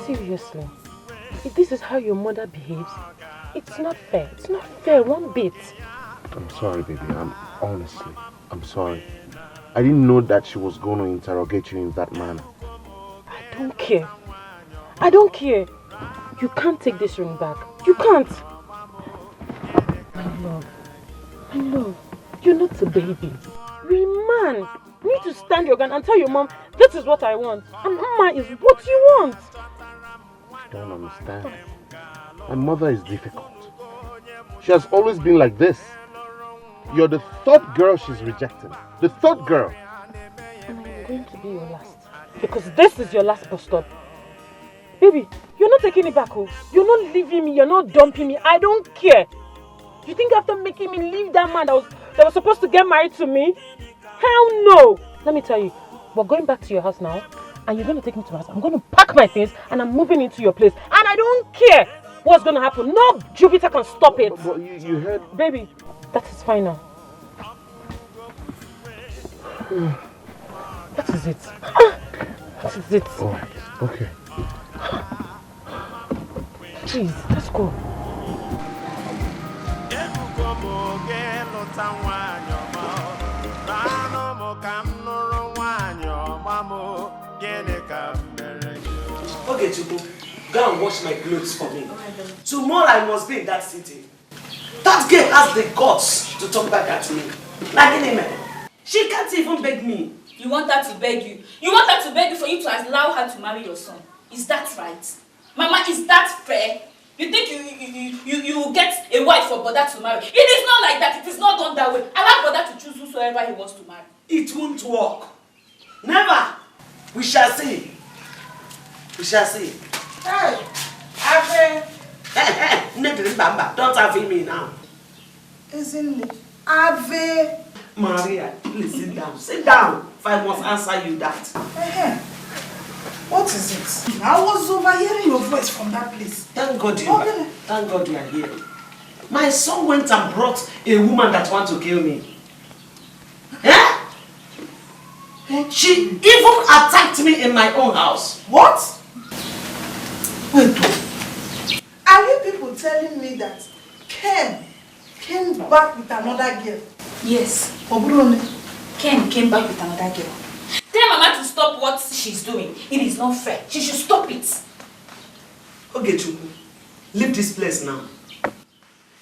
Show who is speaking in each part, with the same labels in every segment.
Speaker 1: Seriously, if this is how your mother behaves, it's not fair. It's not fair one bit.
Speaker 2: I'm sorry, baby. I'm sorry. I didn't know that she was going to interrogate you in that manner.
Speaker 1: I don't care. I don't care. You can't take this ring back. You can't. My love, you're not a baby. You're a man. You need to stand your ground and tell your mom, this is what I want. And Mama is what you want.
Speaker 2: I don't understand. My mother is difficult. She has always been like this. You're the third girl she's rejecting. The third girl.
Speaker 1: And I'm going to be your last. Because this is your last bus stop. Baby, you're not taking it back, oh. You're not leaving me, you're not dumping me. I don't care. You think after making me leave that man that was supposed to get married to me? Hell no! Let me tell you, we're going back to your house now. And you're going to take me to my house. I'm going to pack my things and I'm moving into your place. And I don't care what's going to happen. No Jupiter can stop it.
Speaker 2: But you heard...
Speaker 1: Baby, that is fine now. What is it? What is it?
Speaker 2: Oh, okay.
Speaker 1: Please, let's go.
Speaker 3: Okay, Chubu, go and wash my clothes for me. Tomorrow I must be in that city. That girl has the guts to talk back at me. Like any man. She can't even beg me.
Speaker 4: You want her to beg you? You want her to beg you for you to allow her to marry your son? Is that right? Mama, is that fair? You think you get a wife for brother to marry? It is not like that. It is not done that way. Allow brother to choose whosoever he wants to marry.
Speaker 3: It won't work. Never. We shall see. We shall see. Hey, Ave. Don't have me now.
Speaker 5: Isn't it? Ave.
Speaker 3: Maria, please sit down. Sit down. If I must answer you that.
Speaker 5: What is it? I was overhearing your voice from that place.
Speaker 3: Thank God you are. Thank God you are here. My son went and brought a woman that wants to kill me. Eh? She even attacked me in my own house.
Speaker 5: What? Wait. Are you people telling me that Ken came back with another girl?
Speaker 4: Yes.
Speaker 5: Obrone.
Speaker 4: Ken came back with another girl. Tell Mama to stop what she's doing. It is not fair. She should stop it.
Speaker 3: Okay, Chuku. Leave this place now.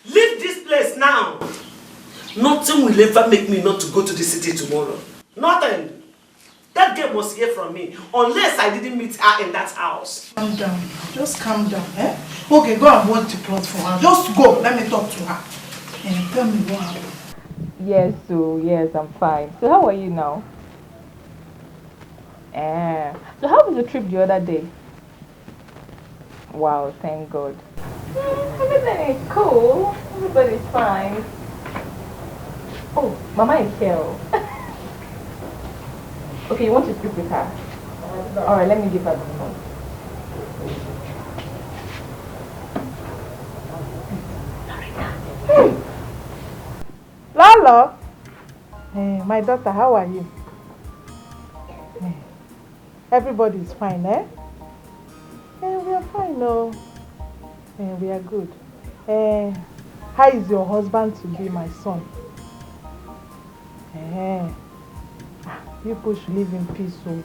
Speaker 3: Leave this place now. Nothing will ever make me not to go to the city tomorrow. Nothing. That girl must hear from me unless I didn't meet her in that house.
Speaker 5: Calm down. Just calm down. Eh? Okay, go and watch the plot for her. Just go. Let me talk to her. And tell me what happened.
Speaker 6: Yes, so yes, I'm fine. So how are you now? So how was the trip the other day? Wow, thank God. Everything is cool. Everybody's fine. Oh, Mama is here. Okay, you want to speak with her? Alright, let me give her the phone.
Speaker 5: Lalo! Hey, my daughter, how are you? Hey. Everybody's fine, eh? Hey, we are fine, no. Hey, we are good. Hey, how is your husband to be, my son? Hey. People should live in peace, so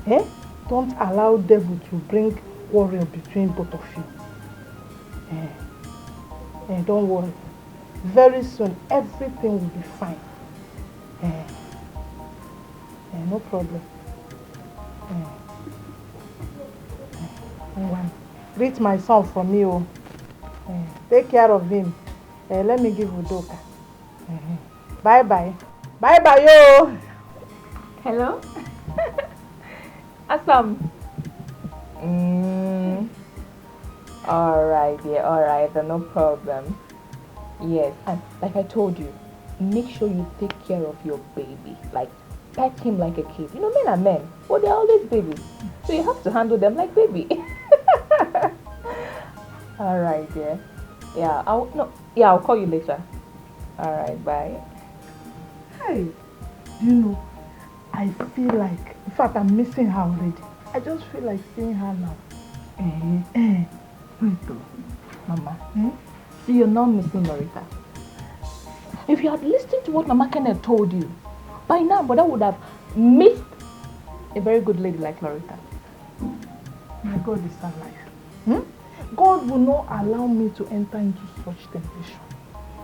Speaker 5: eh? Don't allow devil to bring quarrel between both of you. Don't worry. Very soon, everything will be fine. No problem. Greet my son from me. Take care of him. Let me give Udoka. Bye-bye. Bye-bye, yo!
Speaker 6: Hello? Assam. Alright, yeah, alright, no problem. Yes, and like I told you, make sure you take care of your baby. Like, pet him like a kid. You know, men are men, but they're always babies. So you have to handle them like baby. Alright, yeah. Yeah, I'll call you later. Alright, bye.
Speaker 5: Hey, you know, I feel like, in fact, I'm missing her already. I just feel like seeing her now. Wait though, Mama.
Speaker 6: See, you're not missing Loretta. If you had listened to what Mama Kenneth told you, by now, Brother would have missed a very good lady like Loretta.
Speaker 5: My God is alive. God will not allow me to enter into such temptation.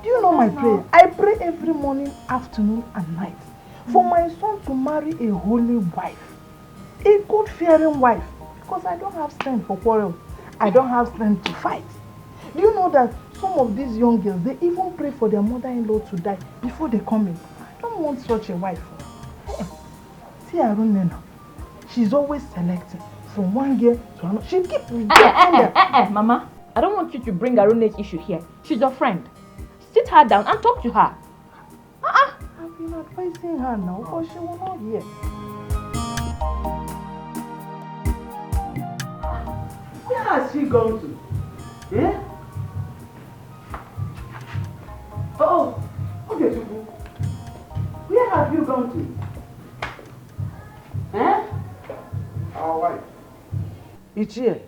Speaker 5: Do you know my prayer? I pray every morning, afternoon, and night for my son to marry a holy wife, a God-fearing wife, because I don't have strength for quarrel. I don't have strength to fight. Do you know that some of these young girls, they even pray for their mother-in-law to die before they come in? I don't want such a wife. See Arunne now. She's always selecting from one girl to another. She keeps rejecting
Speaker 6: Mama, I don't want you to bring Arunne's issue here. She's your friend. Sit her down and talk to her.
Speaker 5: I've been advising her now, but she will not hear.
Speaker 3: Where has she gone to? Yeah? Oh, okay, Chuku. Where have you gone to?
Speaker 7: Our wife.
Speaker 3: Ichie.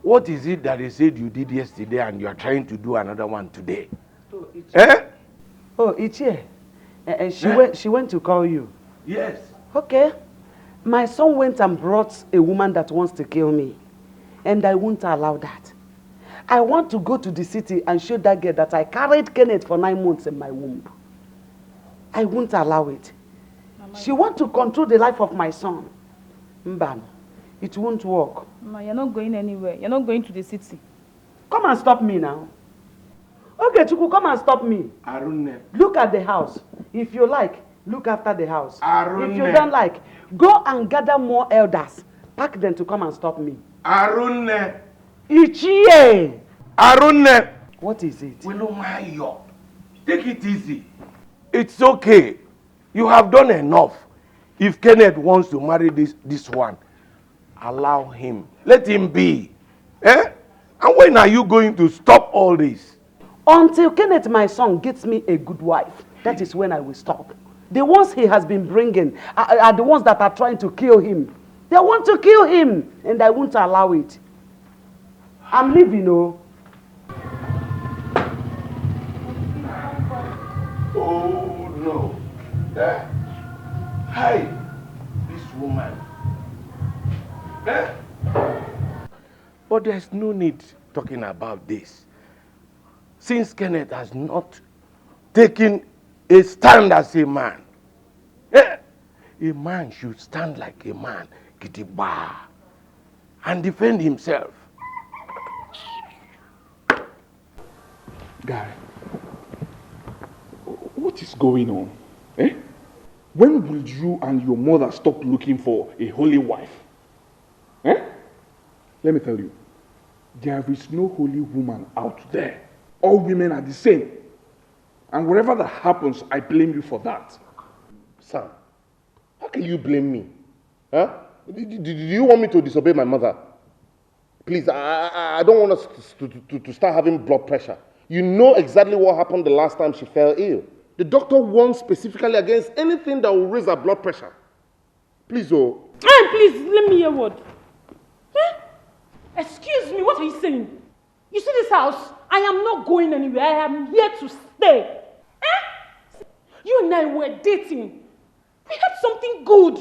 Speaker 7: What is it that they said you did yesterday and you are trying to do another one today?
Speaker 3: Oh, Ichie. Oh, Ichie. She went to call you.
Speaker 7: Yes.
Speaker 3: Okay. My son went and brought a woman that wants to kill me. And I won't allow that. I want to go to the city and show that girl that I carried Kenneth for 9 months in my womb. I won't allow it. Mama, she wants to control the life of my son. Mban, it won't work.
Speaker 4: Mama, you're not going anywhere. You're not going to the city.
Speaker 3: Come and stop me now. Okay, Chuku, come and stop me.
Speaker 7: Arunne.
Speaker 3: Look at the house. If you like, look after the house.
Speaker 7: Arunne.
Speaker 3: If you don't like, go and gather more elders. Pack them to come and stop me.
Speaker 7: Arunne.
Speaker 3: Ichie.
Speaker 7: Arunne.
Speaker 3: What is it?
Speaker 7: Wilumayo. Take it easy. It's okay. You have done enough. If Kenneth wants to marry this one, allow him. Let him be. And when are you going to stop all this?
Speaker 3: Until Kenneth, my son, gets me a good wife. That is when I will stop. The ones he has been bringing are the ones that are trying to kill him. They want to kill him, and I won't allow it. I'm leaving, oh.
Speaker 7: Oh, no. Hi, this woman. But there's no need talking about this. Since Kenneth has not taken a stand as a man, a man should stand like a man, Gidigba, and defend himself.
Speaker 8: Guy, what is going on? When will you and your mother stop looking for a holy wife? Let me tell you, there is no holy woman out there. All women are the same. And whatever that happens, I blame you for that.
Speaker 2: Sam, how can you blame me? Huh? Do you want me to disobey my mother? Please, I don't want us to start having blood pressure. You know exactly what happened the last time she fell ill. The doctor warned specifically against anything that will raise her blood pressure. Please, oh.
Speaker 1: Hey, please, let me hear what. Excuse me, what are you saying? You see this house? I am not going anywhere. I am here to stay. You and I were dating. We had something good.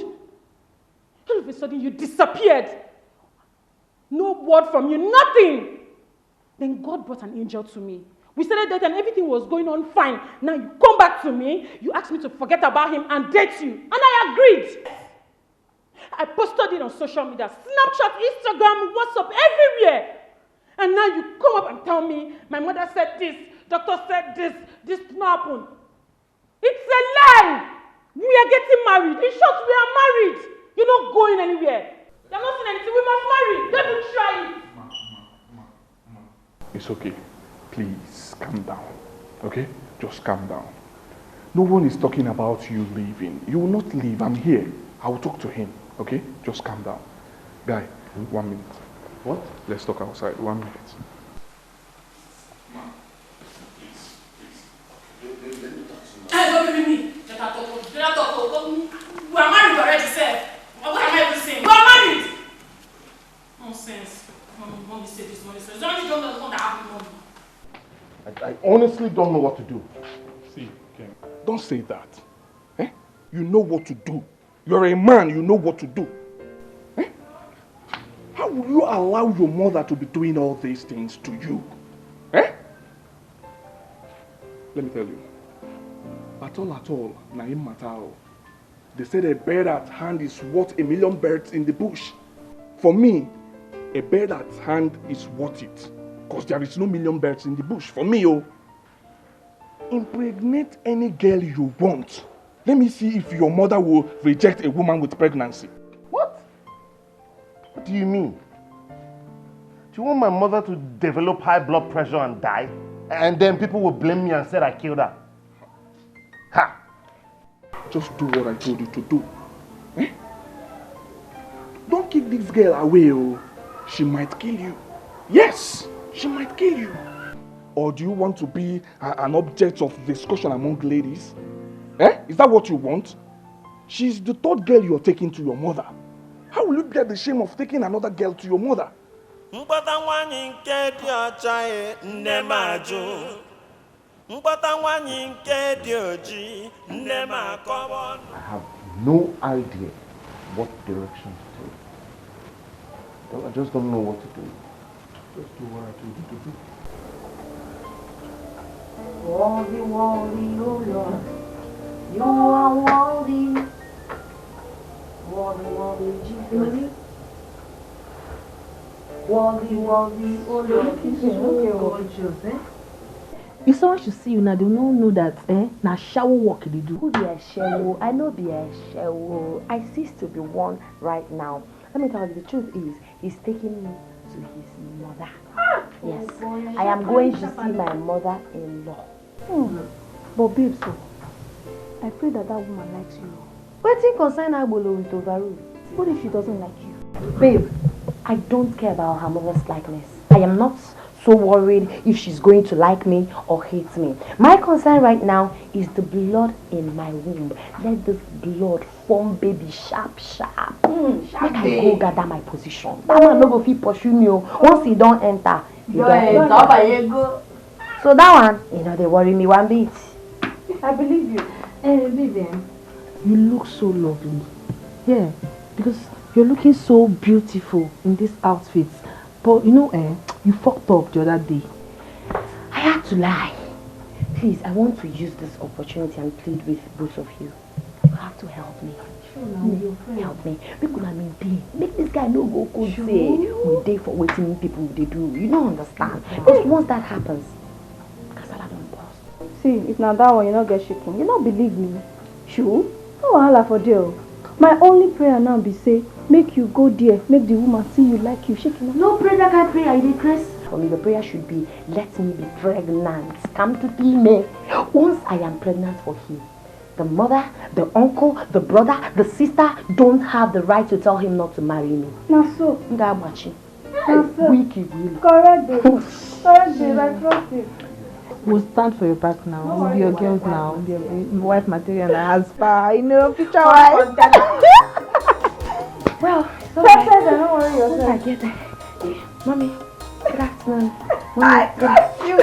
Speaker 1: All of a sudden, you disappeared. No word from you, nothing. Then God brought an angel to me. We started dating and everything was going on fine. Now you come back to me, you asked me to forget about him and date you. And I agreed. I posted it on social media, Snapchat, Instagram, WhatsApp, everywhere. And now you come up and tell me, my mother said this, doctor said this did not happen. It's a lie. We are getting married. In short, we are married. You're not going anywhere. You're not saying anything. We must marry. Don't even try it.
Speaker 8: It's okay. Please, calm down. Okay? Just calm down. No one is talking about you leaving. You will not leave. I'm here. I will talk to him. Okay? Just calm down. Guy, 1 minute.
Speaker 2: What?
Speaker 8: Let's talk outside. 1 minute.
Speaker 1: Don't leave me. We are married.
Speaker 2: honestly don't know what to do.
Speaker 8: See, Ken, don't say that. Eh? You know what to do. You're a man, you know what to do. Eh? How will you allow your mother to be doing all these things to you? Eh? Let me tell you. At all, Naim Matao. They said a bird at hand is worth 1,000,000 birds in the bush. For me, a bird at hand is worth it. Because there is no 1,000,000 birds in the bush. For me, oh. Impregnate any girl you want. Let me see if your mother will reject a woman with pregnancy.
Speaker 2: What? What do you mean? Do you want my mother to develop high blood pressure and die? And then people will blame me and say I killed her? Ha!
Speaker 8: Just do what I told you to do. Eh? Don't kick this girl away, oh. She might kill you. Yes, she might kill you. Or do you want to be an object of discussion among ladies? Eh? Is that what you want? She's the third girl you're taking to your mother. How will you get the shame of taking another girl to your mother?
Speaker 3: I
Speaker 2: have no idea what direction to take. I just don't know what to do. Just do what I told you to do.
Speaker 9: Worthy, worthy, oh Lord, you are worthy. Worthy, worthy, Jesus. Worthy, worthy, oh Lord, you so gorgeous, eh?
Speaker 1: If someone should see you now, they will not know that, na shower work they do.
Speaker 6: Who be a show? I know be a show. I cease to be one right now. Let me tell you, the truth is, he's taking me to his mother. Yes, I am going to see my mother-in-law.
Speaker 10: But babe, so I pray that woman likes you.
Speaker 6: Wetin concern Agbolo with overrule?
Speaker 10: What if she doesn't like you?
Speaker 6: Babe, I don't care about her mother's likeness. I am not so worried if she's going to like me or hate me. My concern right now is the blood in my womb. Let this blood form baby sharp. Make I go gather my position. That man no go fit pursue me. Once he don't enter, he don't enter. So that one, they worry me one bit.
Speaker 10: I believe you. Vivian,
Speaker 1: You look so lovely. Yeah, because you're looking so beautiful in these outfits. But you fucked up the other day.
Speaker 6: I had to lie. Please, I want to use this opportunity and plead with both of you. You have to help me. Help me. Make this guy no go cold say we day for waiting people they do. You don't understand. Because once that happens, Kasala don't pause.
Speaker 10: see, if now that one you not get shaking, you not believe me. Sure? No wahala for there. My only prayer now be say, make you go there, make the woman see you like you shaking.
Speaker 6: No prayer that kind prayer, you Chris. For me, the prayer should be, let me be pregnant. Come to me. Once I am pregnant for him, the mother, the uncle, the brother, the sister don't have the right to tell him not to marry me.
Speaker 10: Now so.
Speaker 6: Correct, babe.
Speaker 10: Correct, babe. I trust you.
Speaker 1: We'll stand for your back now. We'll be your girls now. We'll be your wife material and husband. Future wife.
Speaker 6: Well, so
Speaker 10: don't worry yourself.
Speaker 6: I get it. Mommy, good afternoon.
Speaker 10: I trust you.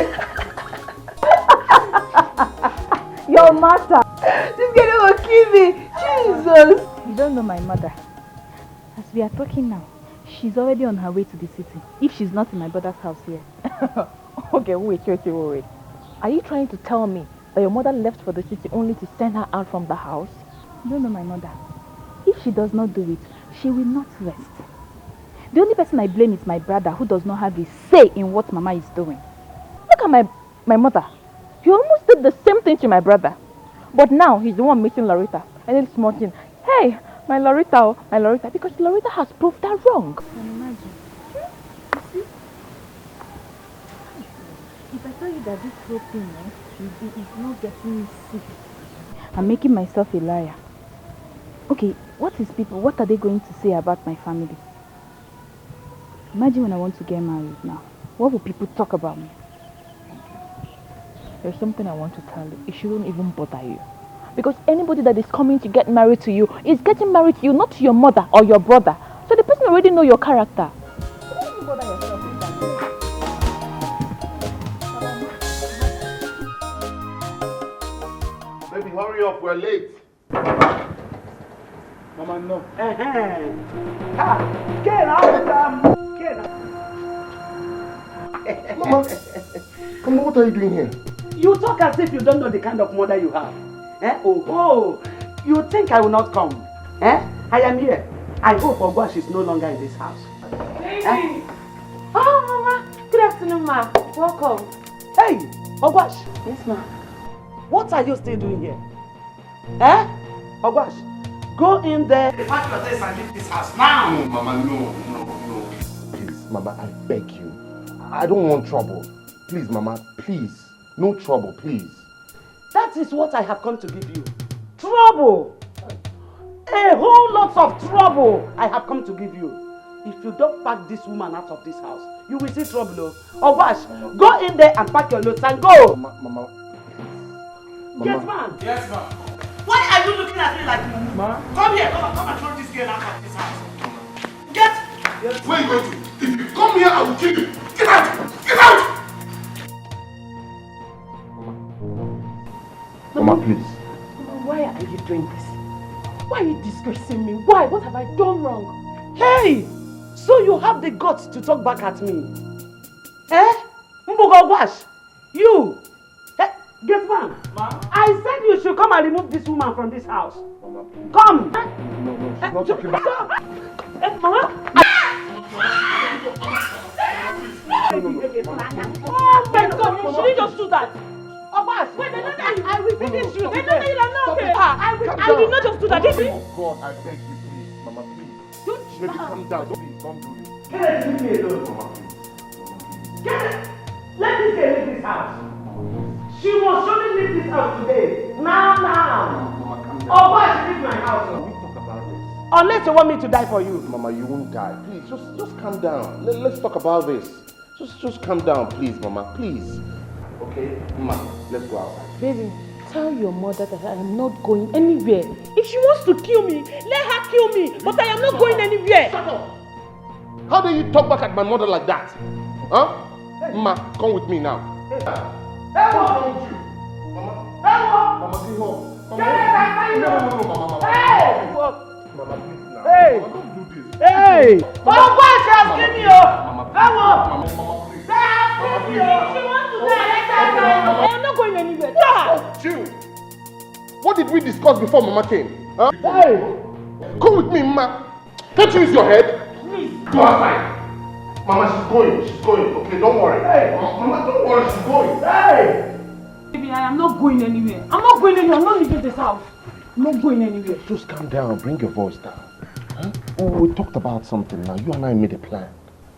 Speaker 10: Your matter.
Speaker 1: This girl will kill me. Jesus.
Speaker 10: You don't know my mother. As we are talking now, she's already on her way to the city. If she's not in my brother's house here.
Speaker 6: Okay, wait. Are you trying to tell me that your mother left for the city only to send her out from the house?
Speaker 10: You don't know my mother. If she does not do it, she will not rest. The only person I blame is my brother, who does not have a say in what Mama is doing. Look at my mother. He almost did the same thing to my brother. But now he's the one meeting Loretta. And it's small thing. Hey, my Loretta, because Loretta has proved that wrong. Can you imagine? If I tell you that this whole thing is not getting me sick, I'm making myself a liar. Okay, what are they going to say about my family? Imagine when I want to get married now. What will people talk about me? There's something I want to tell you. It shouldn't even bother you. Because anybody that is coming to get married to you is getting married to you, not to your mother or your brother. So the person already know your character. Don't bother yourself with that.
Speaker 2: Baby, hurry up, we're late.
Speaker 3: Mama, no. Get out, get out.
Speaker 2: Mama, what are you doing here?
Speaker 3: You talk as if you don't know the kind of mother you have. Oh, you think I will not come? I am here. I hope Ogwash is no longer in this house.
Speaker 1: Baby! Oh, Mama. Good afternoon, ma. Welcome.
Speaker 3: Hey, Ogwash.
Speaker 1: Yes, ma.
Speaker 3: What are you still doing here? Ogwash, go in there. Pack your things and leave this house now.
Speaker 2: No, Mama, no. Please, Mama, I beg you. I don't want trouble. Please, Mama, please. No trouble, please.
Speaker 3: That is what I have come to give you. Trouble. A whole lot of trouble I have come to give you. If you don't pack this woman out of this house, you will see trouble. Ogwash, go in there and pack your loads and go.
Speaker 2: Mama.
Speaker 3: Yes, ma'am.
Speaker 8: Yes, ma'am.
Speaker 3: Why are you looking at me like this?
Speaker 8: Ma?
Speaker 3: Come here, come and throw this girl out of this house. Get.
Speaker 2: Where are you going to? If you come here, I will kill you. Get out! Get out! Mama, please.
Speaker 1: Mama, why are you doing this? Why are you disgracing me? Why? What have I done wrong?
Speaker 3: Hey! So you have the guts to talk back at me? Mbogogwash, you! Get man! I said you should come and remove this woman from this house.
Speaker 2: Mama, please.
Speaker 3: Come!
Speaker 2: No, she's not talking back.
Speaker 3: Mama! Oh my God, you shouldn't just do that! Ogwash, wait, I will finish you. They know that you are not okay. I will not just do that.
Speaker 2: Oh God, I beg you, please. Mama, please. Baby, calm down. Please, don't do this.
Speaker 3: Get it, leave me alone.
Speaker 2: Mama, please.
Speaker 3: Get it! Let this girl leave this house. She will surely leave this house today. Now.
Speaker 2: Mama, calm down.
Speaker 3: Ogwash, leave my house.
Speaker 2: We talk about this.
Speaker 3: Unless you want me to die for you.
Speaker 2: Mama, you won't die. Please, just calm down. Let's talk about this. Just calm down, please, Mama. Please. Okay, Mama, let's go outside.
Speaker 1: Baby, tell your mother that I am not going anywhere. If she wants to kill me, let her kill me. But I am not going anywhere.
Speaker 2: Shut up! How do you talk back at my mother like that? Huh? Mama, come with me now. What's wrong with you? Mama, stay home. Mama, no, Mama. Mama, please now.
Speaker 3: Hey!
Speaker 2: Mama, don't do this.
Speaker 3: Hey! Ogwash has given you!
Speaker 2: Mama, please.
Speaker 3: They have given you! She wants to die, let her go!
Speaker 1: I am not going anywhere.
Speaker 2: Chill. What did we discuss before Mama came? Huh?
Speaker 3: Hey!
Speaker 2: Come with me, Mama. Can't you use your head?
Speaker 3: Please.
Speaker 2: Go outside. Mama, she's going. Okay, don't worry.
Speaker 3: Hey!
Speaker 2: Mama, don't worry, she's going.
Speaker 3: Hey!
Speaker 1: Baby, I am not going anywhere. I'm not going anywhere. I'm not leaving this house. I'm not going anywhere.
Speaker 2: Just calm down. Bring your voice down. Huh? Oh, we talked about something now. You and I made a plan.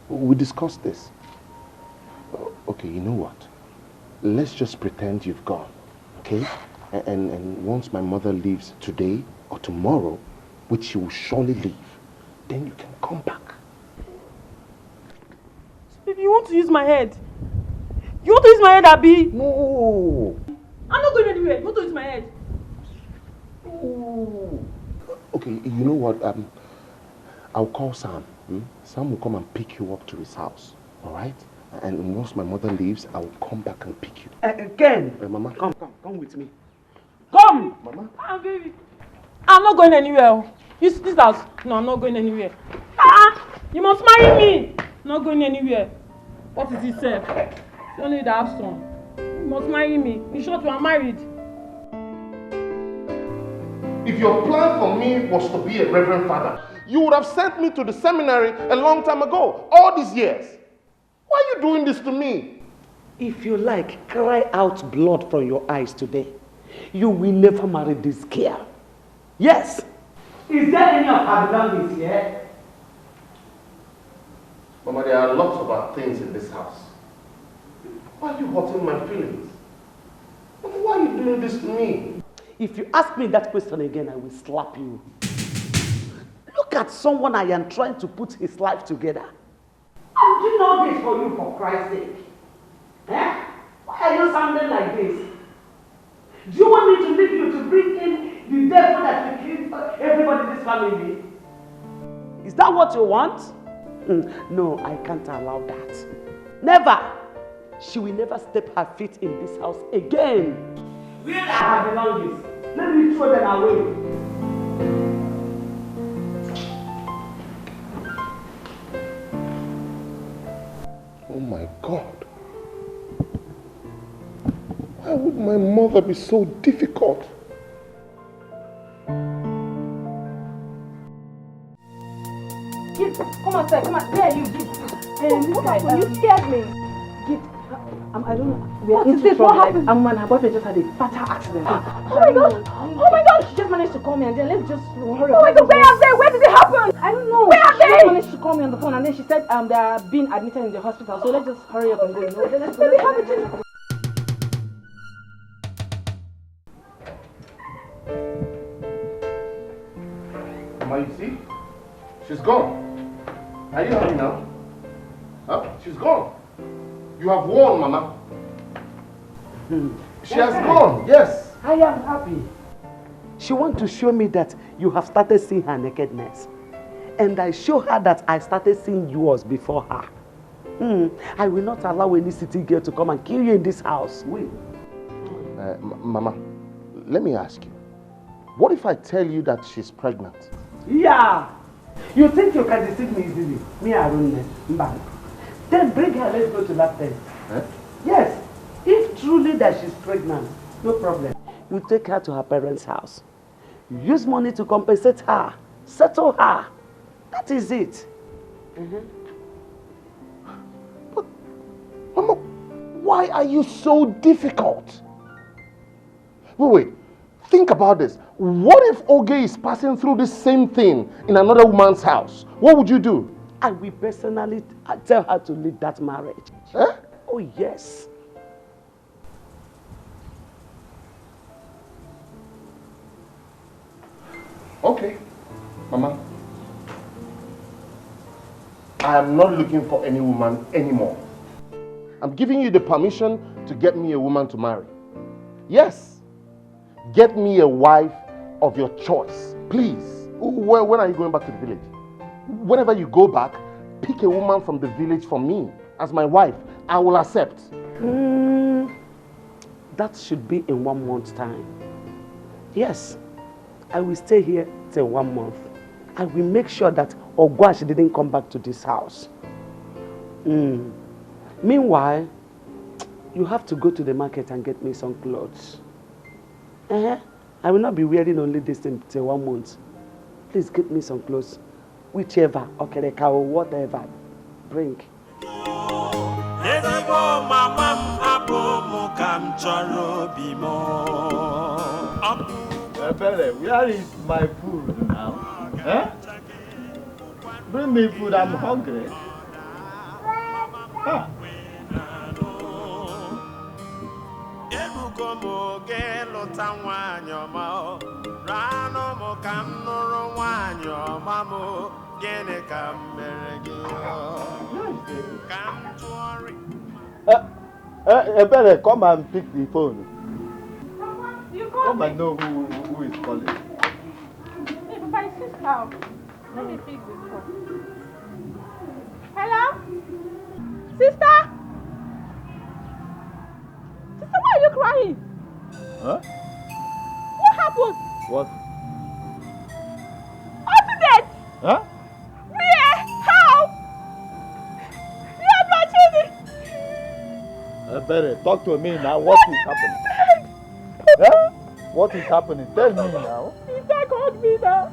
Speaker 2: We discussed this. Okay, you know what? Let's just pretend you've gone. Okay? And once my mother leaves today or tomorrow, which she will surely leave, then you can come back.
Speaker 1: Baby, you want to use my head? You want to use my head, Abby?
Speaker 2: No.
Speaker 1: I'm not going anywhere. You want to use my head?
Speaker 2: No. Okay, you know what? I'll call Sam. Sam will come and pick you up to his house. All right? And once my mother leaves, I will come back and pick you.
Speaker 3: Ken!
Speaker 2: Mama.
Speaker 3: Come with me. Come!
Speaker 2: Mama?
Speaker 1: Baby. I'm not going anywhere. This house. No, I'm not going anywhere. You must marry me. I'm not going anywhere. What is it, sir? It's only the have son. You must marry me. In short, you are married.
Speaker 2: If your plan for me was to be a reverend father, you would have sent me to the seminary a long time ago, all these years. Why are you doing this to me?
Speaker 3: If you like, cry out blood from your eyes today. You will never marry this girl. Yes. Is there any of her belongings here?
Speaker 2: Mama, there are lots of bad things in this house. Why are you hurting my feelings? Why are you doing this to me?
Speaker 3: If you ask me that question again, I will slap you. Look at someone I am trying to put his life together. I'm doing all this for you, for Christ's sake. Why are you sounding like this? Do you want me to leave you to bring in the devil that will kill everybody in this family? Is that what you want? No, I can't allow that. Never. She will never step her feet in this house again. Where are her belongings? Let me throw them away.
Speaker 2: Oh my God. Why would my mother be so difficult?
Speaker 1: Gift, come outside, come on. Where are you, Gift?
Speaker 10: What happened? You scared me.
Speaker 1: Gift, I don't know. We are
Speaker 10: What is
Speaker 1: into
Speaker 10: this?
Speaker 1: trouble.
Speaker 10: What happened?
Speaker 1: And her boyfriend just had a fatal accident.
Speaker 10: Oh my God! Oh my God!
Speaker 1: She just managed to call me and then let's just hurry
Speaker 10: Oh
Speaker 1: up.
Speaker 10: my God! Where are they? Where did it happen?
Speaker 1: I don't know.
Speaker 10: Where are
Speaker 1: She
Speaker 10: they?
Speaker 1: just managed to call me on the phone and then she said they are being admitted in the hospital. So let's just hurry up and go. You know? Let's go.
Speaker 10: Did they have it?
Speaker 2: Mama, you see? She's gone. Are you happy now? Huh? She's gone. You have won, Mama. She has gone, yes.
Speaker 3: I am happy. She wants to show me that you have started seeing her nakedness. And I show her that I started seeing yours before her. I will not allow any city girl to come and kill you in this house. Wait.
Speaker 2: Mama, let me ask you. What if I tell you that she's pregnant?
Speaker 3: Yeah. You think you can deceive me easily? Me, I don't know. Then bring her, let's go to that tent. Yes. If truly that she's pregnant, no problem. You take her to her parents' house. Use money to compensate her. Settle her. That is it.
Speaker 2: But, Mama, why are you so difficult? Wait. Think about this. What if Oge is passing through the same thing in another woman's house? What would you do?
Speaker 3: I will personally tell her to leave that marriage.
Speaker 2: Huh?
Speaker 3: Oh, yes.
Speaker 2: Okay, Mama. I am not looking for any woman anymore. I'm giving you the permission to get me a woman to marry. Yes. Get me a wife of your choice, please. When are you going back to the village? Whenever you go back, pick a woman from the village for me as my wife. I will accept.
Speaker 3: That should be in 1 month's time. Yes, I will stay here till 1 month. I will make sure that Ogwash didn't come back to this house. Meanwhile, you have to go to the market and get me some clothes. I will not be wearing only this thing till 1 month. Please get me some clothes. Whichever, okereka or whatever. Bring.
Speaker 11: Where is my food now? Huh? Bring me food, I'm hungry. Huh? Better come and pick the phone. Come and know who is calling.
Speaker 5: Hey, my sister. Let me pick this phone. Hello? Sister? Sister, why are you crying?
Speaker 11: Huh?
Speaker 5: What happened?
Speaker 11: What?
Speaker 5: Accident!
Speaker 11: Huh?
Speaker 5: Where? How? You have my children!
Speaker 11: Better talk to me now. What is happening? Huh? What is happening? Tell me now.
Speaker 5: Sister called me now.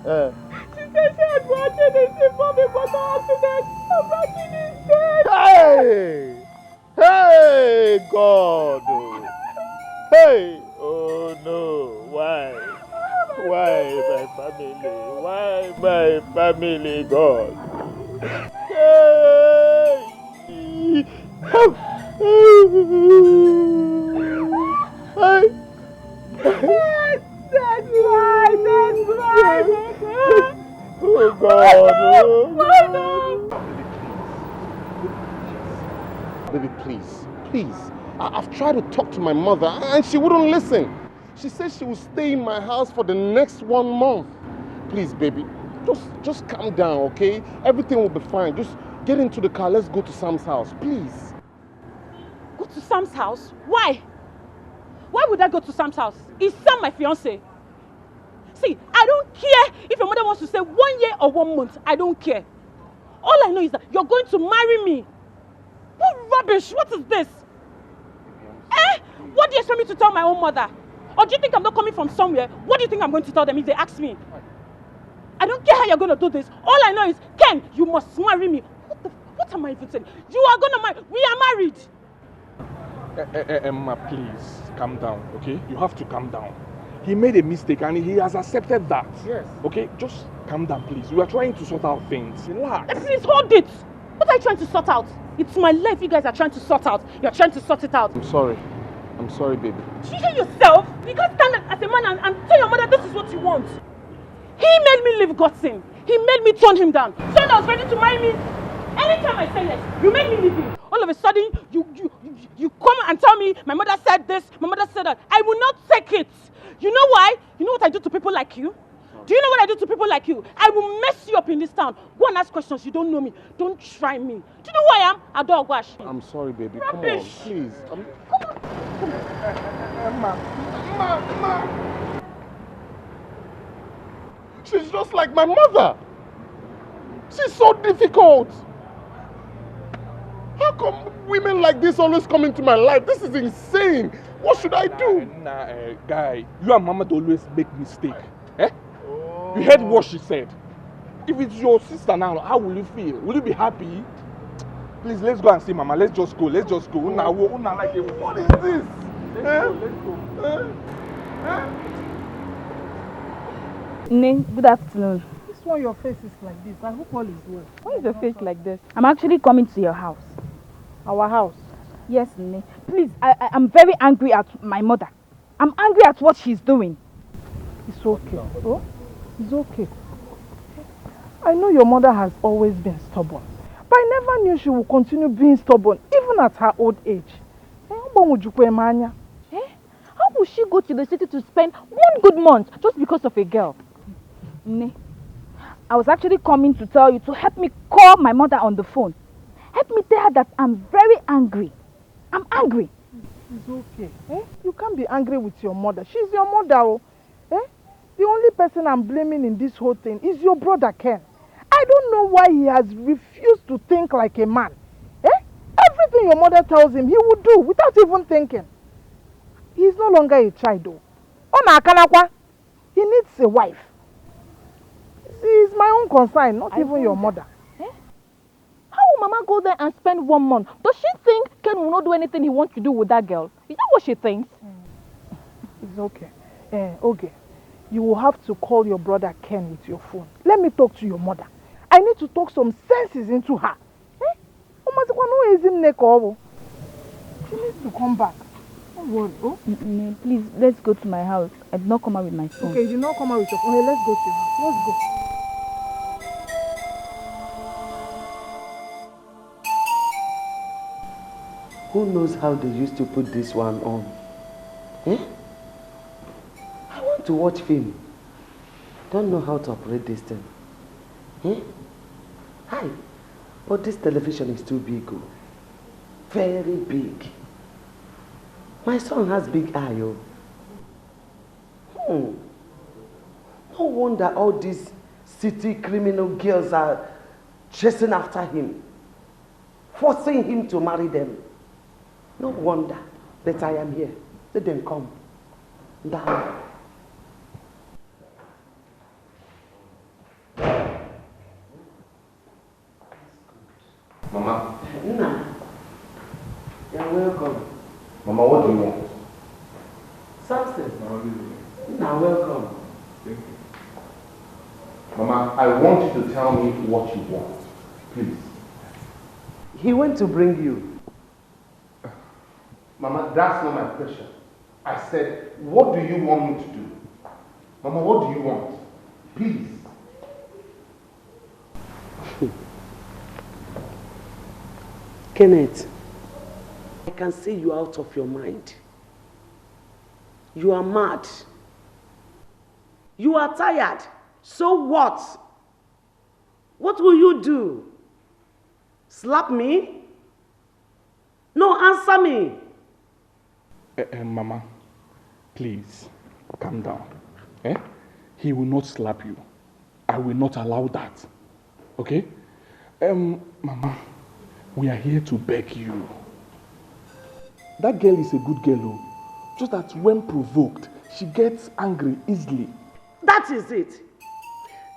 Speaker 5: She said she had brought children before me, but the accident. I'm brought is dead.
Speaker 11: Hey! Hey, God! Hey! Oh no! Why? Why my family? Why my family, God? Hey!
Speaker 5: That's right.
Speaker 11: Oh God!
Speaker 2: Baby, please. I've tried to talk to my mother and she wouldn't listen. She said she will stay in my house for the next 1 month. Please, baby, just calm down, okay? Everything will be fine. Just get into the car. Let's go to Sam's house, please.
Speaker 1: Go to Sam's house? Why? Why would I go to Sam's house? Is Sam my fiancé? See, I don't care if your mother wants to say 1 year or 1 month. I don't care. All I know is that you're going to marry me. What rubbish? What is this? What do you expect me to tell my own mother? Or do you think I'm not coming from somewhere? What do you think I'm going to tell them if they ask me? I don't care how you're going to do this. All I know is, Ken, you must marry me. What am I even saying? You are going to marry. We are married.
Speaker 8: Emma, please, calm down, okay? You have to calm down. He made a mistake and he has accepted that. Yes. Okay, just calm down, please. We are trying to sort out things. Relax.
Speaker 1: Please hold it. What are you trying to sort out? It's my life you guys are trying to sort out. You're trying to sort it out.
Speaker 8: I'm sorry. I'm sorry, baby.
Speaker 1: Did you hear yourself? You can't stand as a man and tell your mother this is what you want. He made me leave Godson. He made me turn him down. So I was ready to marry me. Anytime I say yes, you make me leave him. All of a sudden, you come and tell me my mother said this, my mother said that. I will not take it. You know why? You know what I do to people like you? Do you know what I do to people like you? I will mess you up in this town. Go and ask questions. You don't know me. Don't try me. Do you know who I am? A dog wash.
Speaker 8: I'm sorry, baby.
Speaker 1: Rubbish.
Speaker 8: Come on, please.
Speaker 1: Come on.
Speaker 8: Emma. She's just like my mother. She's so difficult. How come women like this always come into my life? This is insane. What should I do? Guy, you and Mama always make mistake. Eh? Oh. You heard what she said. If it's your sister now, how will you feel? Will you be happy? Please, let's go and see Mama. Let's just go. Let's just go. What is this? Let's go.
Speaker 10: Good afternoon.
Speaker 5: This one, your face is like this. I hope all is well.
Speaker 10: Why is your face like this? I'm actually coming to your house.
Speaker 5: Our house?
Speaker 10: Yes, Nne. Please, I'm very angry at my mother. I'm angry at what she's doing.
Speaker 5: It's okay. Oh, it's okay. I know your mother has always been stubborn, but I never knew she would continue being stubborn, even at her old age.
Speaker 10: How will she go to the city to spend 1 good month just because of a girl? Nne, I was actually coming to tell you to help me call my mother on the phone. Help me tell her that I'm very angry. I'm angry.
Speaker 5: It's okay. You can't be angry with your mother. She's your mother. Oh. The only person I'm blaming in this whole thing is your brother Ken. I don't know why he has refused to think like a man. Everything your mother tells him, he will do without even thinking. He's no longer a child though. He needs a wife. It's my own concern, not even your mother.
Speaker 10: How will Mama go there and spend 1 month? Does she think Ken will not do anything he wants to do with that girl? Is that what she thinks?
Speaker 5: It's okay. Okay. You will have to call your brother Ken with your phone. Let me talk to your mother. I need to talk some senses into her. She needs to come back. Don't worry. Oh?
Speaker 10: Please, let's go to my house. I did not come out with my phone.
Speaker 5: Okay, you did not come out with your phone. Okay, let's go to your house. Let's go.
Speaker 3: Who knows how they used to put this one on? I want to watch film. Don't know how to operate this thing. Hi. But this television is too big. Oh. Very big. My son has big eye. Oh. No wonder all these city criminal girls are chasing after him, forcing him to marry them. No wonder that I am here. Let them come. Down.
Speaker 2: Mama.
Speaker 3: Nna. You're welcome.
Speaker 2: Mama, what do you want?
Speaker 3: Something. Nna, welcome.
Speaker 2: Thank you. Mama, I want you to tell me what you want. Please.
Speaker 3: He went to bring you.
Speaker 2: Mama, that's not my question. I said, what do you want me to do? Mama, what do you want? Please.
Speaker 3: Kenneth, I can see you out of your mind. You are mad. You are tired. So what? What will you do? Slap me? No, answer me.
Speaker 8: Mama, please, calm down. He will not slap you. I will not allow that. Okay? Mama, we are here to beg you. That girl is a good girl, oh. Just that when provoked, she gets angry easily.
Speaker 3: That is it.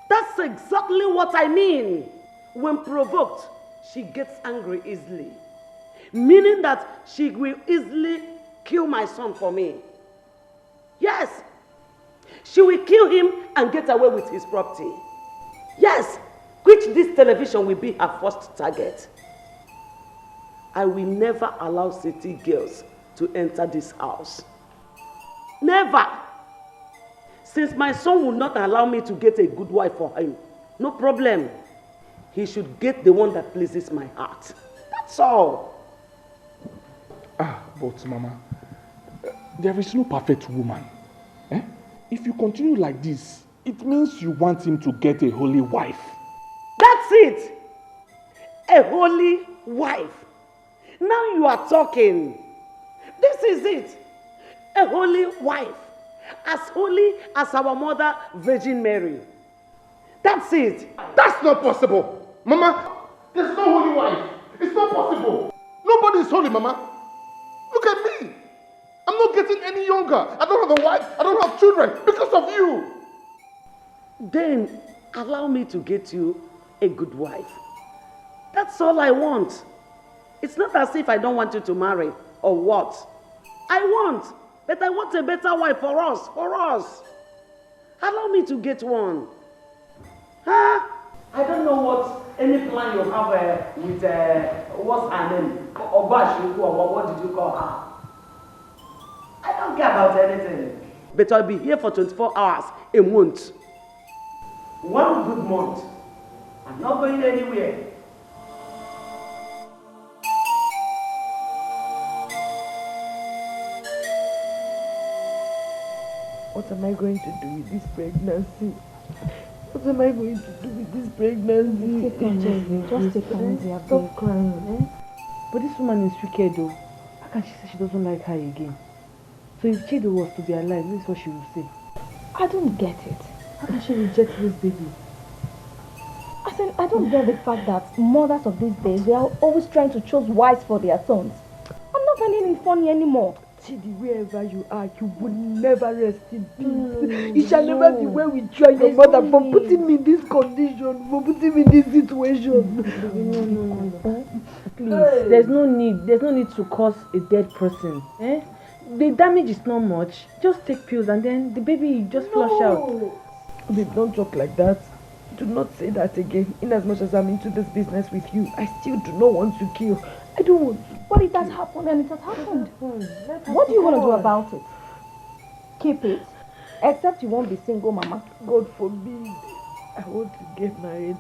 Speaker 3: That's exactly what I mean. When provoked, she gets angry easily. Meaning that she will easily kill my son for me. Yes. She will kill him and get away with his property. Yes. Which this television will be her first target. I will never allow city girls to enter this house. Never. Since my son will not allow me to get a good wife for him, no problem. He should get the one that pleases my heart. That's all.
Speaker 8: But Mama, there is no perfect woman. If you continue like this, it means you want him to get a holy wife.
Speaker 3: That's it. A holy wife. Now you are talking. This is it. A holy wife. As holy as our mother, Virgin Mary. That's it.
Speaker 2: That's not possible. Mama, there's no holy wife. It's not possible. Nobody is holy, Mama. Look at me. I'm not getting any younger. I don't have a wife. I don't have children because of you.
Speaker 3: Then allow me to get you a good wife. That's all I want. It's not as if I don't want you to marry or what. I want, but I want a better wife for us. Allow me to get one. Huh? I don't know what any plan you have with what's her name? Obashiku, or what did you call her? I don't care about anything. But I'll be here for 24 hours a month. 1 good month. I'm not going anywhere.
Speaker 12: What am I going to do with this pregnancy? What am I going to do with this pregnancy?
Speaker 10: Take it easy. Just take it easy.
Speaker 12: Stop crying.
Speaker 1: But this woman is wicked though. How can she say she doesn't like her again? So if Chido was to be alive, this is what she would say.
Speaker 10: I don't get it.
Speaker 1: How can she reject this baby?
Speaker 10: I don't get the fact that mothers of these days, they are always trying to choose wives for their sons. I'm not finding it funny anymore.
Speaker 12: Chidi, wherever you are, you will never rest in peace. It shall never be where we join your mother for putting me in this condition, for putting me in this situation.
Speaker 1: No. Please, there's no need to cause a dead person. The damage is not much. Just take pills and then the baby just flush out.
Speaker 12: Babe, don't talk like that. Do not say that again. In as much as I'm into this business with you, I still do not want to kill. I don't want to.
Speaker 10: But it has happened and it has happened. What do you want to do about it? Keep it. Except you won't be single, Mama.
Speaker 12: God forbid. I want to get married.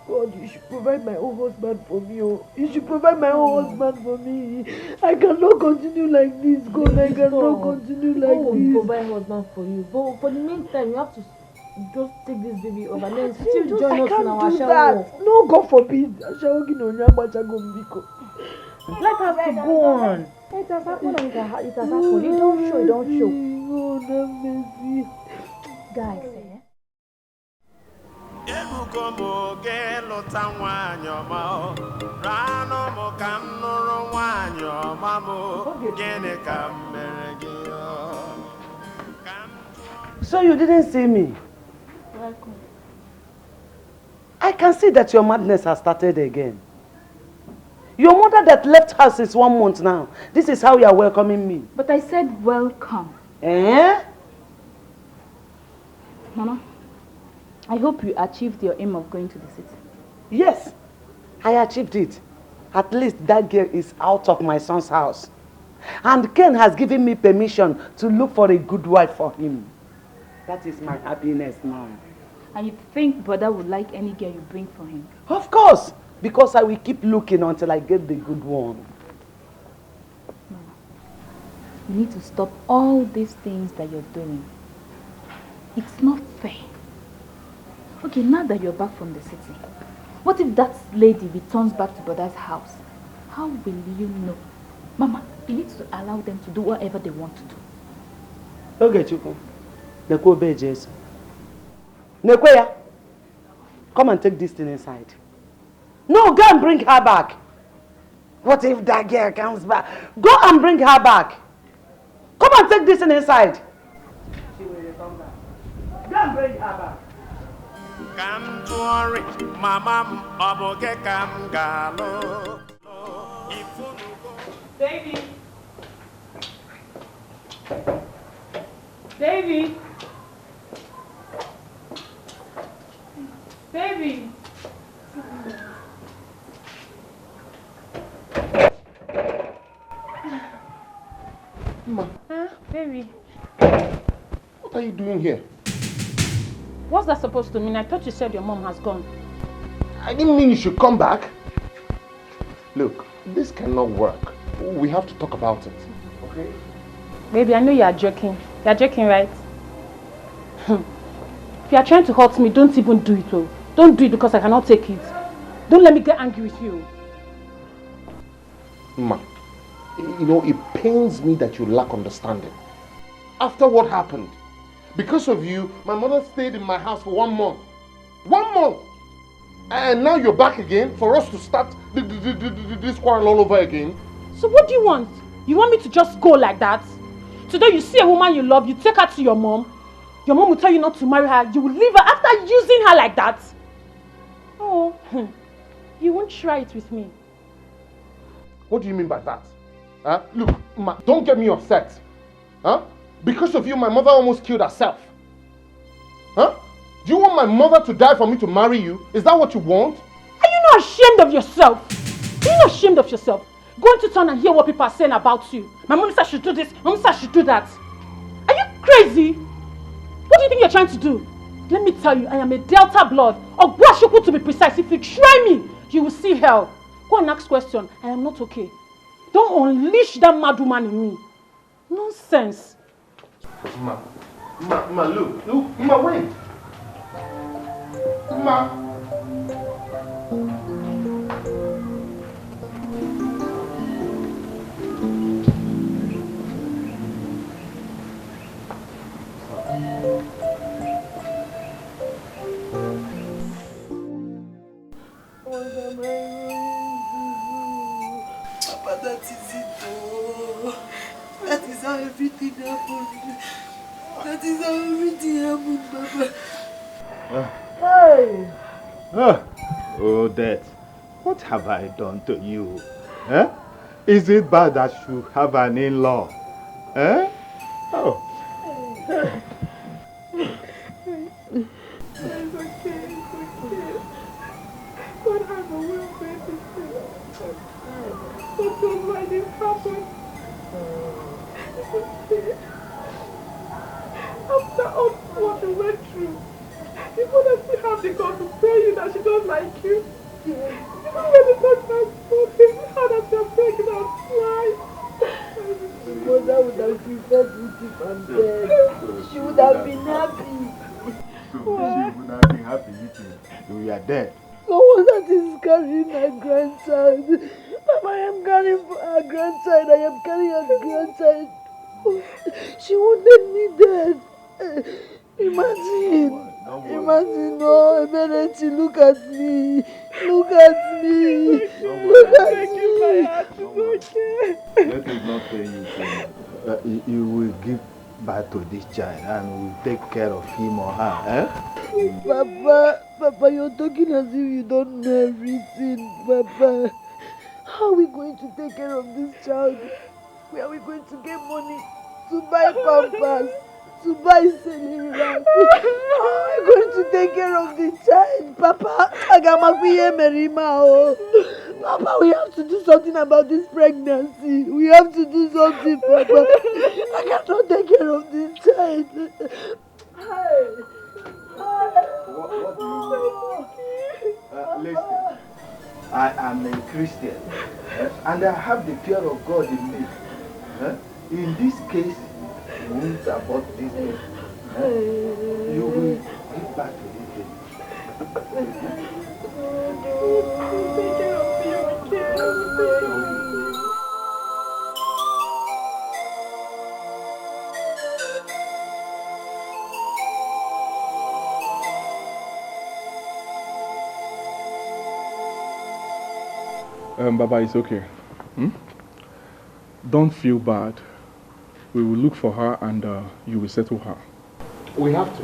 Speaker 12: God, you should provide my own husband for me. Oh. You should provide my own husband for me. I cannot continue like this, God. I cannot continue like
Speaker 1: God
Speaker 12: this.
Speaker 1: will provide a husband for you. But for the meantime, you have to just take this baby over. Then still join us in our shower.
Speaker 12: No, God forbid.
Speaker 1: Let us to go on.
Speaker 10: It has happened and it has happened. You don't show, you don't show.
Speaker 12: Oh, have mercy.
Speaker 10: Guys,
Speaker 3: So you didn't see me? I can see that your madness has started again. Your mother that left her since 1 month now. This is how you are welcoming me.
Speaker 10: but I said welcome. Mama, I hope you achieved your aim of going to the city.
Speaker 3: Yes, I achieved it. At least that girl is out of my son's house. And Ken has given me permission to look for a good wife for him. That is my happiness now.
Speaker 10: And you think brother would like any girl you bring for him?
Speaker 3: Of course, because I will keep looking until I get the good one.
Speaker 10: Mama, you need to stop all these things that you're doing. It's not fair. Okay, now that you're back from the city, what if that lady returns back to brother's house? How will you know? Mama, you need to allow them to do whatever they want to do.
Speaker 3: Okay, Chuku. The Kobe Jesu. Nekweya, come and take this thing inside. No, go and bring her back. What if that girl comes back? Go and bring her back. Come and take this thing inside. She will come back. Go and bring her back.
Speaker 1: Davy. Davy. Davy.
Speaker 2: Ma.
Speaker 1: Huh? Baby.
Speaker 2: What are you doing here?
Speaker 1: What's that supposed to mean? I thought you said your mom has gone.
Speaker 2: I didn't mean you should come back. Look, this cannot work. We have to talk about it. Okay?
Speaker 1: Baby, I know you are joking. You are joking, right? If you are trying to hurt me, don't even do it. Oh. Don't do it because I cannot take it. Don't let me get angry with you.
Speaker 2: Ma, you know, it pains me that you lack understanding. After what happened, because of you, my mother stayed in my house for 1 month. 1 month! And now you're back again for us to start this quarrel all over again.
Speaker 1: So what do you want? You want me to just go like that? Today you see a woman you love, you take her to your mom. Your mom will tell you not to marry her. You will leave her after using her like that. Oh, you won't try it with me.
Speaker 2: What do you mean by that? Huh? Look, Ma, don't get me upset. Huh? Because of you, my mother almost killed herself. Huh? Do you want my mother to die for me to marry you? Is that what you want?
Speaker 1: Are you not ashamed of yourself? Are you not ashamed of yourself? Go into town and hear what people are saying about you. My mom said I should do this, my mom said I should do that. Are you crazy? What do you think you're trying to do? Let me tell you, I am a Delta blood, or Gwashuku to be precise. If you try me, you will see hell. Go and ask question. I am not okay. Don't unleash that mad woman in me. Nonsense.
Speaker 2: Ma, look, Ma, wait. Ma.
Speaker 12: Papa, that is it. Oh. That is how everything happened. That is how everything happened, Papa.
Speaker 11: Hey! Oh, Dad, what have I done to you? Eh? Is it bad that you have an in-law? Eh? Oh.
Speaker 12: It's okay. God has a will for everything. But don't mind it happen. It's okay. After all what we went through, your mother still have the God to tell you that she don't like you. Even when the doctor spoke, we heard that you're pregnant twice.
Speaker 9: My mother would have preferred me if I'm dead. She would have been happy.
Speaker 11: So she would have been happy if you are dead.
Speaker 9: Someone that is carrying her grandchild. Mama, I am carrying her grandchild. I am carrying her grandchild. She wanted me dead. Imagine, no, Emerenti, look at me. Look at me. Look at me.
Speaker 12: My heart is okay.
Speaker 11: Let us not tell you so. You will give birth to this child and will take care of him or her. Eh?
Speaker 9: Papa, you're talking as if you don't know everything, Papa. How are we going to take care of this child? Where are we going to get money to buy pampers, to buy cereal? How are we going to take care of the child, Papa? Papa, we have to do something about this pregnancy. We have to do something, Papa. I cannot take care of this child.
Speaker 11: What do you mean? Listen, I am a Christian, and I have the fear of God in me. In this case, you won't abort this thing. You will give back to this thing.
Speaker 12: Take care of me, okay?
Speaker 8: Baba, it's okay. Don't feel bad. We will look for her and you will settle her.
Speaker 2: We have to.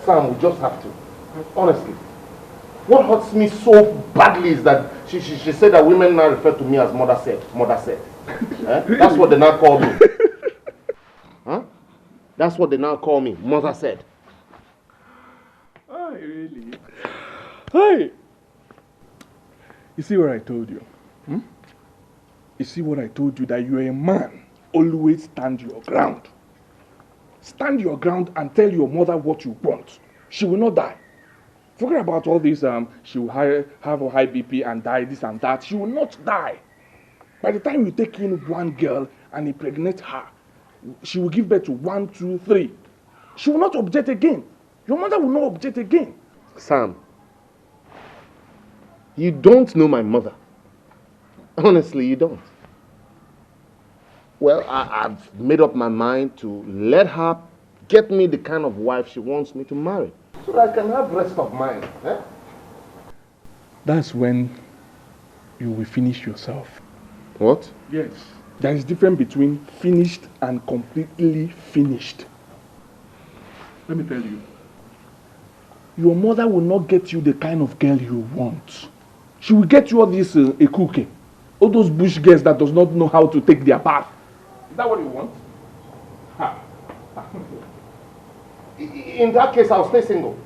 Speaker 2: Sam, we just have to. Honestly. What hurts me so badly is that she said that women now refer to me as mother said. Mother said. That's what they now call me. Huh? That's what they now call me. Mother said.
Speaker 8: Oh, really? Hey! You see what I told you? You see what I told you? That you are a man. Always stand your ground. Stand your ground and tell your mother what you want. She will not die. Forget about all this, she will have a high BP and die, this and that. She will not die. By the time you take in one girl and impregnate her, she will give birth to 1, 2, 3. She will not object again. Your mother will not object again.
Speaker 2: Sam, you don't know my mother. Honestly, you don't. Well, I've made up my mind to let her get me the kind of wife she wants me to marry. So that I can have rest of mind. Eh?
Speaker 8: That's when you will finish yourself.
Speaker 2: What?
Speaker 8: Yes. There is difference between finished and completely finished. Let me tell you. Your mother will not get you the kind of girl you want. She will get you all this a cookie. All those bush girls that does not know how to take their bath. Is that what you want? Ha.
Speaker 2: In that case, I'll stay single.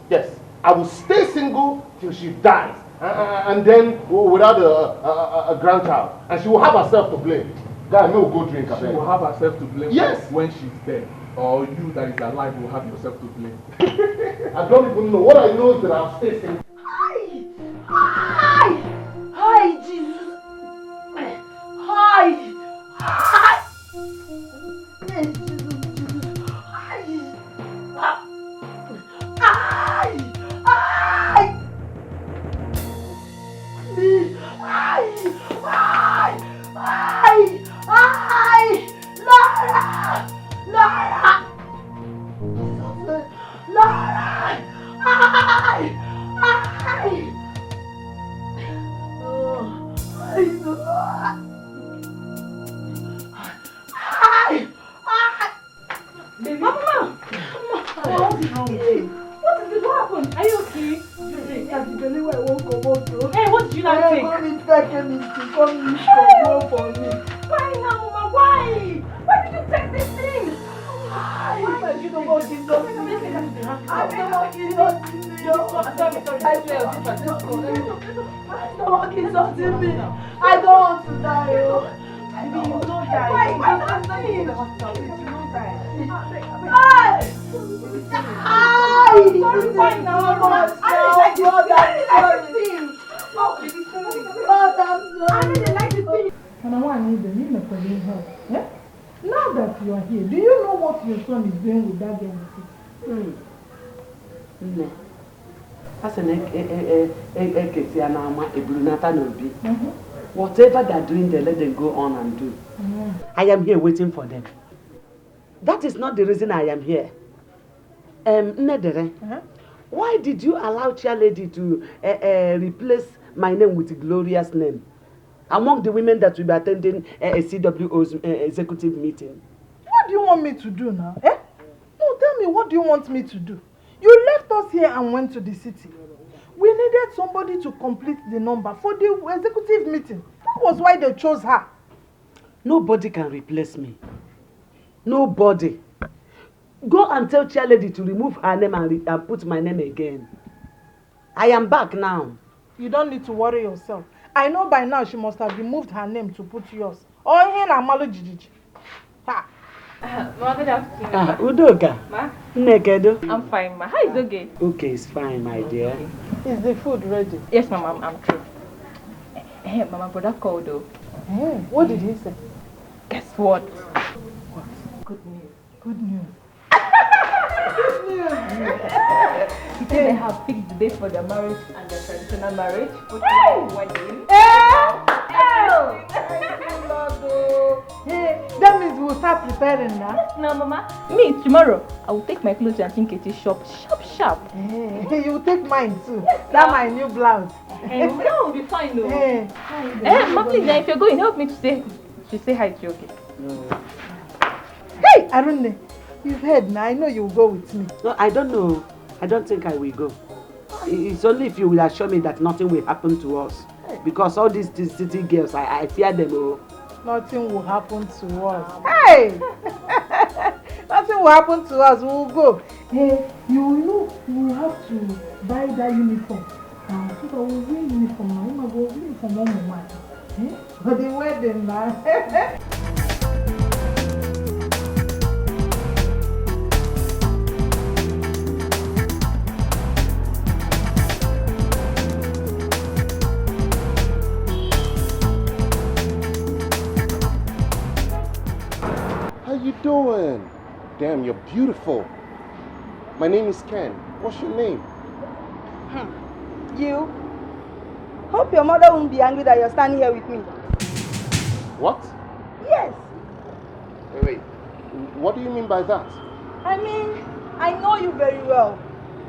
Speaker 2: Yes, I will stay single till she dies. And then without a grandchild. And she will have herself to blame. Guy, no go drink.
Speaker 8: She will have herself to blame.
Speaker 2: Yes.
Speaker 8: When she's dead. Or you that is alive will have yourself to blame.
Speaker 2: I don't even know. What I know is that I'll stay single.
Speaker 9: Hi! Hi, Jesus! Hi! Hi! Jesus, Jesus! Hi! Hi! Hi! Please! Hi! Hi! Hi! Hi! Laura! Laura! Laura! Hi! Hi! Oh, hi, Laura! Hi! Hi!
Speaker 1: Baby. Mama! What is wrong with you? What is it? What happened? Are you okay? Hey, what did you not take? Why now, Mama? Why? Why did you take this thing? Why did you don't want this? I don't want
Speaker 9: I don't want to die.
Speaker 1: I mean, you don't die.
Speaker 9: Why not die? You don't die. Sorry, why now? I'm sorry.
Speaker 5: Now that you are here, do you know what your son is doing with that girl?
Speaker 3: No. That's an whatever they're doing, they let them go on and do. I am here waiting for them. That is not the reason I am here. Nedere, why did you allow Chair Lady to replace my name with Gloria's name among the women that will be attending a CWO's executive meeting?
Speaker 5: What do you want me to do now? No, tell me, what do you want me to do? You left us here and went to the city. We needed somebody to complete the number for the executive meeting. That was why they chose her.
Speaker 3: Nobody can replace me. Nobody. Go and tell Chair Lady to remove her name and put my name again. I am back now.
Speaker 5: You don't need to worry yourself. I know by now she must have removed her name to put yours. Oh, here na malo jijiji. Ha.
Speaker 6: Ma, good afternoon.
Speaker 3: Udoka.
Speaker 6: Ma?
Speaker 3: Nekedo.
Speaker 6: I'm fine, ma. How is okay?
Speaker 3: Okay, it's fine, my dear.
Speaker 5: Is the food ready?
Speaker 6: Yes, ma'am, I'm through. Hey, mama, brother called though.
Speaker 5: Hey, what did he say?
Speaker 6: Guess what?
Speaker 5: What?
Speaker 6: Good news.
Speaker 5: Good news.
Speaker 6: Good news. He said they have fixed the date for their marriage and their traditional marriage, which is wedding.
Speaker 5: Hey, that means we'll start preparing now.
Speaker 6: No, mama. Me, tomorrow, I will take my clothes and Chinketi shop sharp.
Speaker 5: Hey, you will take mine too. That's my new blouse.
Speaker 6: That will be fine though.
Speaker 10: Mom, please, if you're going, help me to say hi to you, okay?
Speaker 5: Hey, Arunde, you've heard now. I know you'll go with me.
Speaker 3: No, I don't know. I don't think I will go. It's only if you will assure me that nothing will happen to us. Because all these city girls, I fear them. Oh.
Speaker 5: Nothing will happen to us. Hey! Nothing will happen to us. We'll go. Hey, you will have to buy that uniform. So that we'll wear uniform now. You will wear uniform one moment. For the wedding now.
Speaker 2: How you doing? Damn, you're beautiful. My name is Ken. What's your name?
Speaker 13: You? Hope your mother won't be angry that you're standing here with me.
Speaker 2: What?
Speaker 13: Yes.
Speaker 2: Wait. What do you mean by that?
Speaker 13: I mean, I know you very well.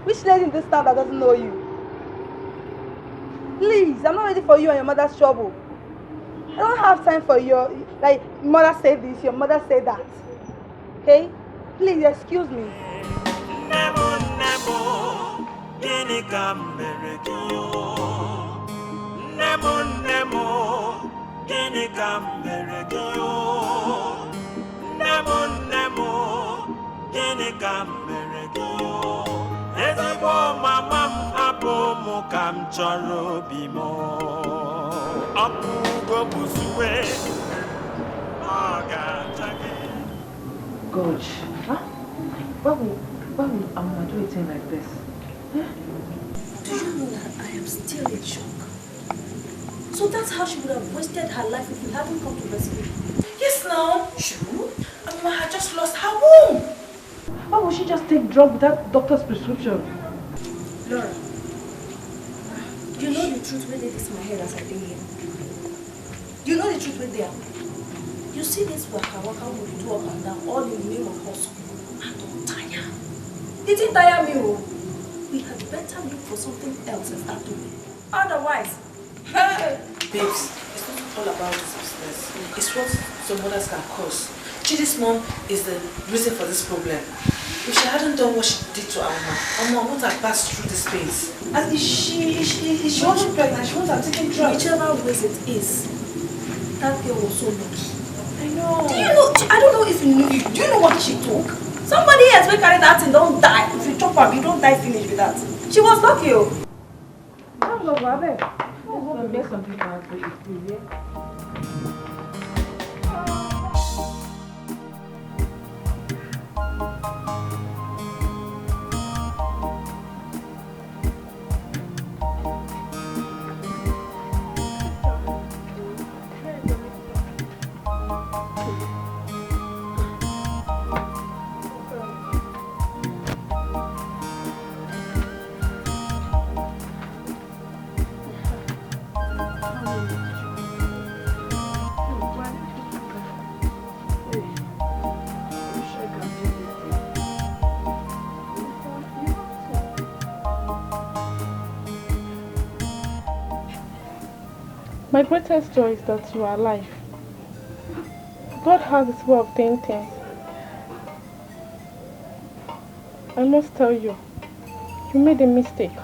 Speaker 13: Which lady in this town that doesn't know you? Please, I'm not ready for you and your mother's trouble. I don't have time for your, like, mother said this, your mother said that. Okay? Please, excuse me.
Speaker 12: Gosh, huh? Why will Amma do a thing like this?
Speaker 4: Do you know that I am still in shock? So that's how she would have wasted her life if we hadn't come to rescue her. Yes, now. True. Amma had just lost her womb.
Speaker 12: Why would she just take drug without doctor's prescription?
Speaker 4: Laura, you know the truth where they this my head as I think here. You know the truth where they are. You see this waka we do up and down, all in the name of hustle. I don't tire. It didn't tire me. We had better look for something else and start doing. Otherwise, babes, it's not all about this business. It's what some others can cause. Chidi's mom is the reason for this problem. If she hadn't done what she did to Amma wouldn't have passed through this phase. And if she wasn't pregnant, she wouldn't have taken drugs. Whichever ways it is, that girl was so lucky. I know. Do you know? I don't know if you knew. Do you know what she took? Somebody else may carry that and don't die. If you chop her, you don't die finished with that. She was lucky.
Speaker 12: I'm going to make something for you.
Speaker 14: My greatest joy is that you are alive. God has His way of doing things. I must tell you, you made a mistake.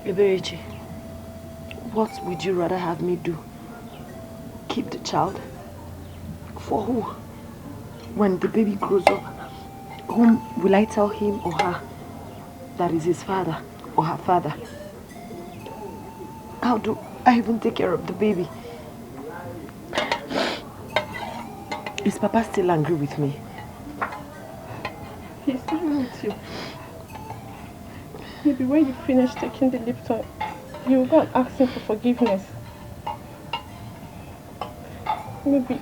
Speaker 9: Eberechi, what would you rather have me do? Keep the child? For who? When the baby grows up, whom will I tell him or her that is his father or her father? How do I even take care of the baby? Is Papa still angry with me?
Speaker 14: He's angry with you. Maybe when you finish taking the Lipton, you will go and ask him for forgiveness. Maybe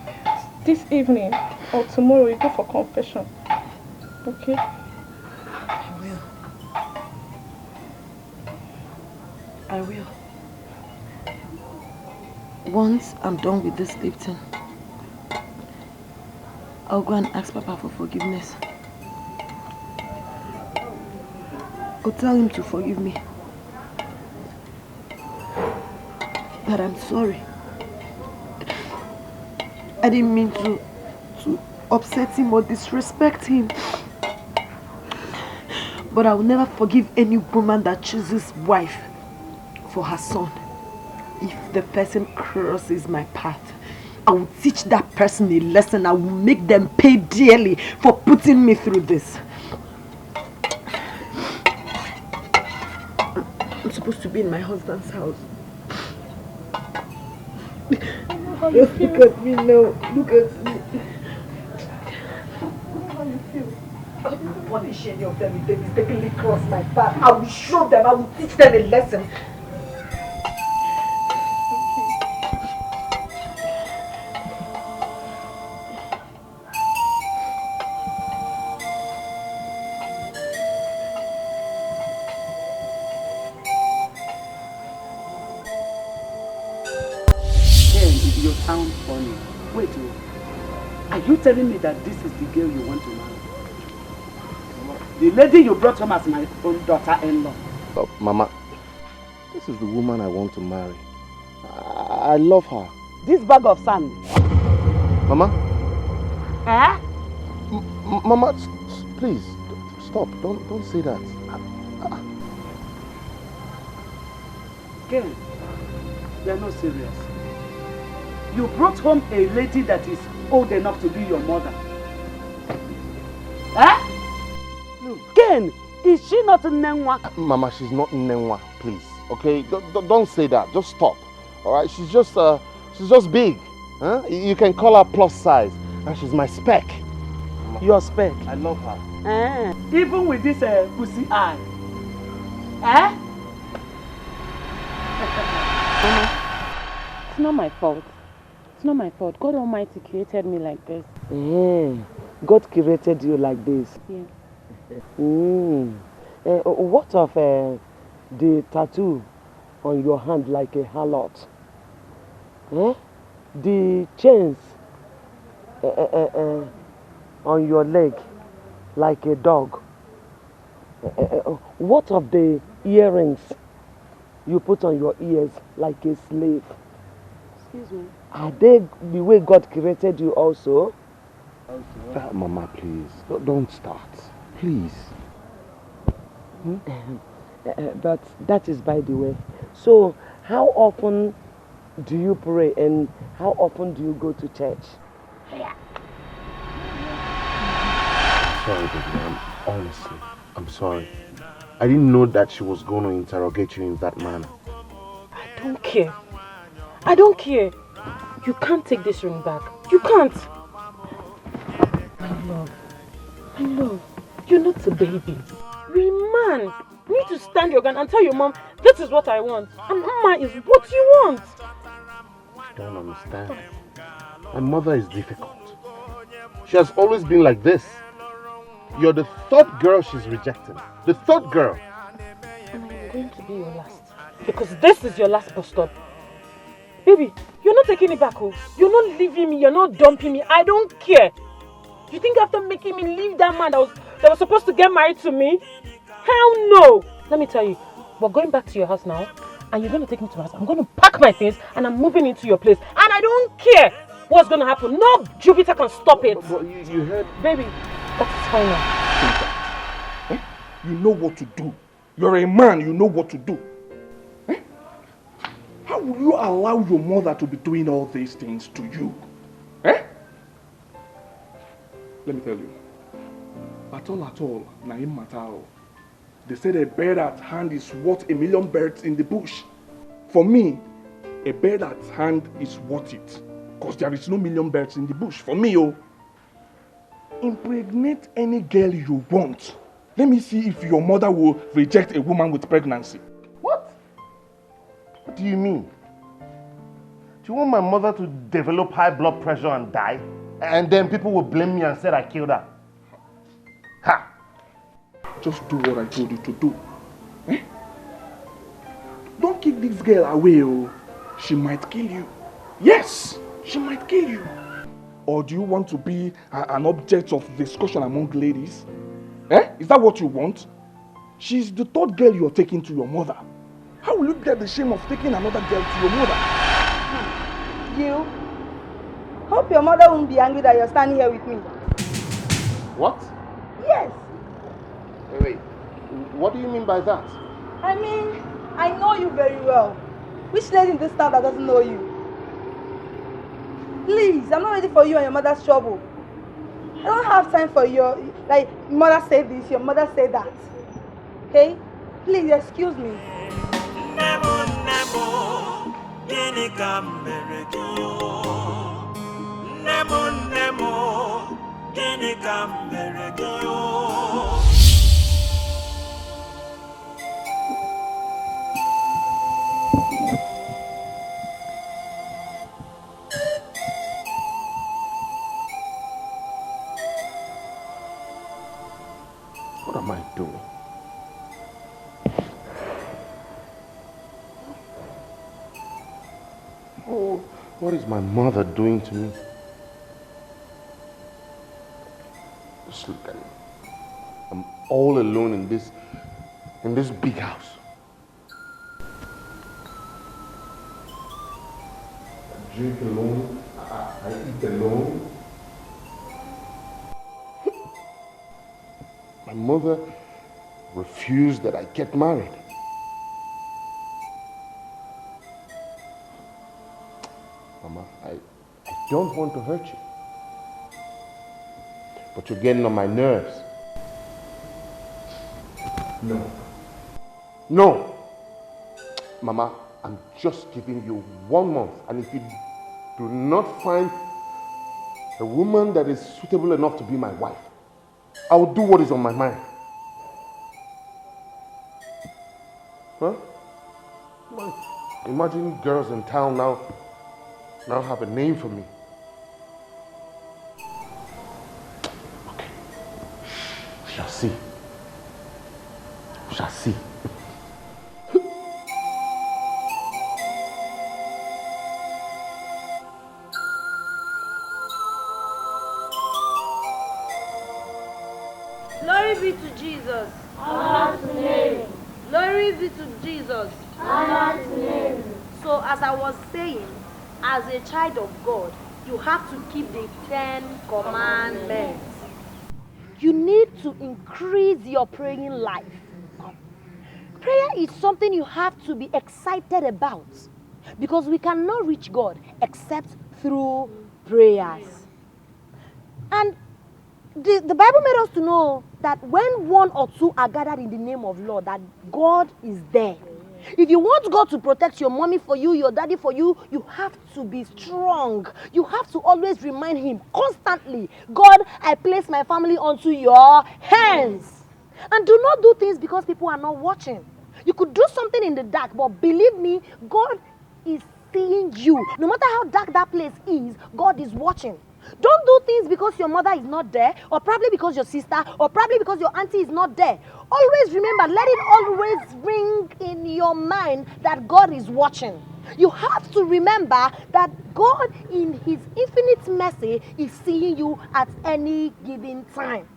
Speaker 14: this evening or tomorrow you go for confession. Okay?
Speaker 9: I will. Once I'm done with this Lipton, I'll go and ask Papa for forgiveness. Go tell him to forgive me. That I'm sorry. I didn't mean to upset him or disrespect him. But I will never forgive any woman that chooses wife for her son. If the person crosses my path, I will teach that person a lesson. I will make them pay dearly for putting me through this. I'm supposed to be in my husband's house. Just look at me now. Look at me. How you feel? I will punish any of them if they mistakenly cross my path. I will show them. I will teach them a lesson.
Speaker 15: You sound funny. Wait, are you telling me that this is the girl you want to marry? The lady you brought home as my own daughter-in-law.
Speaker 2: Mama, this is the woman I want to marry. I love her.
Speaker 15: This bag of sand.
Speaker 2: Mama?
Speaker 15: Eh?
Speaker 2: Mama, please, stop. Don't say that.
Speaker 15: Ken, you're not serious. You brought home a lady that is old enough to be your mother. Eh? No. Ken, is she not Nenwa?
Speaker 2: Mama, she's not Nenwa, please. Okay? Don't say that. Just stop. Alright? She's just big. Huh? You can call her plus size. And she's my spec. Mama,
Speaker 15: your spec?
Speaker 2: I love her.
Speaker 15: Eh? Even with this pussy eye. Eh?
Speaker 1: Mama, it's not my fault. It's not my fault. God Almighty created me like this.
Speaker 15: God created you like this?
Speaker 1: Yeah.
Speaker 15: What of the tattoo on your hand like a harlot? The chains on your leg like a dog? What of the earrings you put on your ears like a slave?
Speaker 1: Excuse me.
Speaker 15: Are they the way God created you also?
Speaker 2: Mama, please, don't start. Please.
Speaker 15: But that is by the way. So, how often do you pray and how often do you go to church?
Speaker 2: Sorry, baby. Honestly, I'm sorry. I didn't know that she was going to interrogate you in that manner.
Speaker 1: I don't care. I don't care. You can't take this ring back. You can't. My love, you're not a baby. You're a man. You need to stand your ground and tell your mom, this is what I want. And Mama is what you want.
Speaker 2: I don't understand. My mother is difficult. She has always been like this. You're the third girl she's rejecting. The third girl.
Speaker 1: And I'm going to be your last. Because this is your last bus stop. Baby, you're not taking it back, oh. You're not leaving me, you're not dumping me. I don't care. You think after making me leave that man that was supposed to get married to me? Hell no! Let me tell you, we're going back to your house now, and you're going to take me to my house. I'm going to pack my things, and I'm moving into your place. And I don't care what's going to happen. No Jupiter can stop it.
Speaker 8: But you heard...
Speaker 1: Baby, that's fine now.
Speaker 8: You know what to do. You're a man, you know what to do. How will you allow your mother to be doing all these things to you? Let me tell you. At all, Naim Matao. They said a bird at hand is worth 1,000,000 birds in the bush. For me, a bird at hand is worth it. Because there is no 1,000,000 birds in the bush. For me, impregnate any girl you want. Let me see if your mother will reject a woman with pregnancy.
Speaker 2: What? What do you mean? Do you want my mother to develop high blood pressure and die? And then people will blame me and say I killed her? Ha!
Speaker 8: Just do what I told you to do. Don't kick this girl away, She might kill you. Yes, she might kill you. Or do you want to be an object of discussion among ladies? Is that what you want? She's the third girl you're taking to your mother. How will you get the shame of taking another girl to your mother?
Speaker 13: You? Hope your mother won't be angry that you're standing here with me.
Speaker 2: What?
Speaker 13: Yes.
Speaker 2: Wait, what do you mean by that?
Speaker 13: I mean, I know you very well. Which lady in this town that doesn't know you? Please, I'm not ready for you and your mother's trouble. I don't have time for your, like, mother say this, your mother say that. Okay? Please, excuse me.
Speaker 2: What am I doing? Oh, what is my mother doing to me? Just look at me. I'm all alone in this big house. I drink alone. I eat alone. My mother refused that I get married. Mama, I don't want to hurt you. But you're getting on my nerves. No. No! Mama, I'm just giving you 1 month. And if you do not find a woman that is suitable enough to be my wife, I will do what is on my mind. Huh? Imagine girls in town now have a name for me. Okay. We shall see. We shall see.
Speaker 9: Glory be to Jesus.
Speaker 16: Honor to Mary.
Speaker 9: Glory be to Jesus.
Speaker 16: Honor to Mary.
Speaker 9: So as I was saying, as a child of God, you have to keep the 10 commandments.
Speaker 17: You need to increase your praying life. Prayer is something you have to be excited about, because we cannot reach God except through prayers. And the Bible made us to know that when 1 or 2 are gathered in the name of Lord, that God is there. If you want God to protect your mommy for you, your daddy for you, you have to be strong. You have to always remind him constantly, God, I place my family onto your hands. And do not do things because people are not watching. You could do something in the dark, but believe me, God is seeing you. No matter how dark that place is, God is watching. Don't do things because your mother is not there, or probably because your sister, or probably because your auntie is not there. Always remember, let it always ring in your mind that God is watching. You have to remember that God, in his infinite mercy, is seeing you at any given time.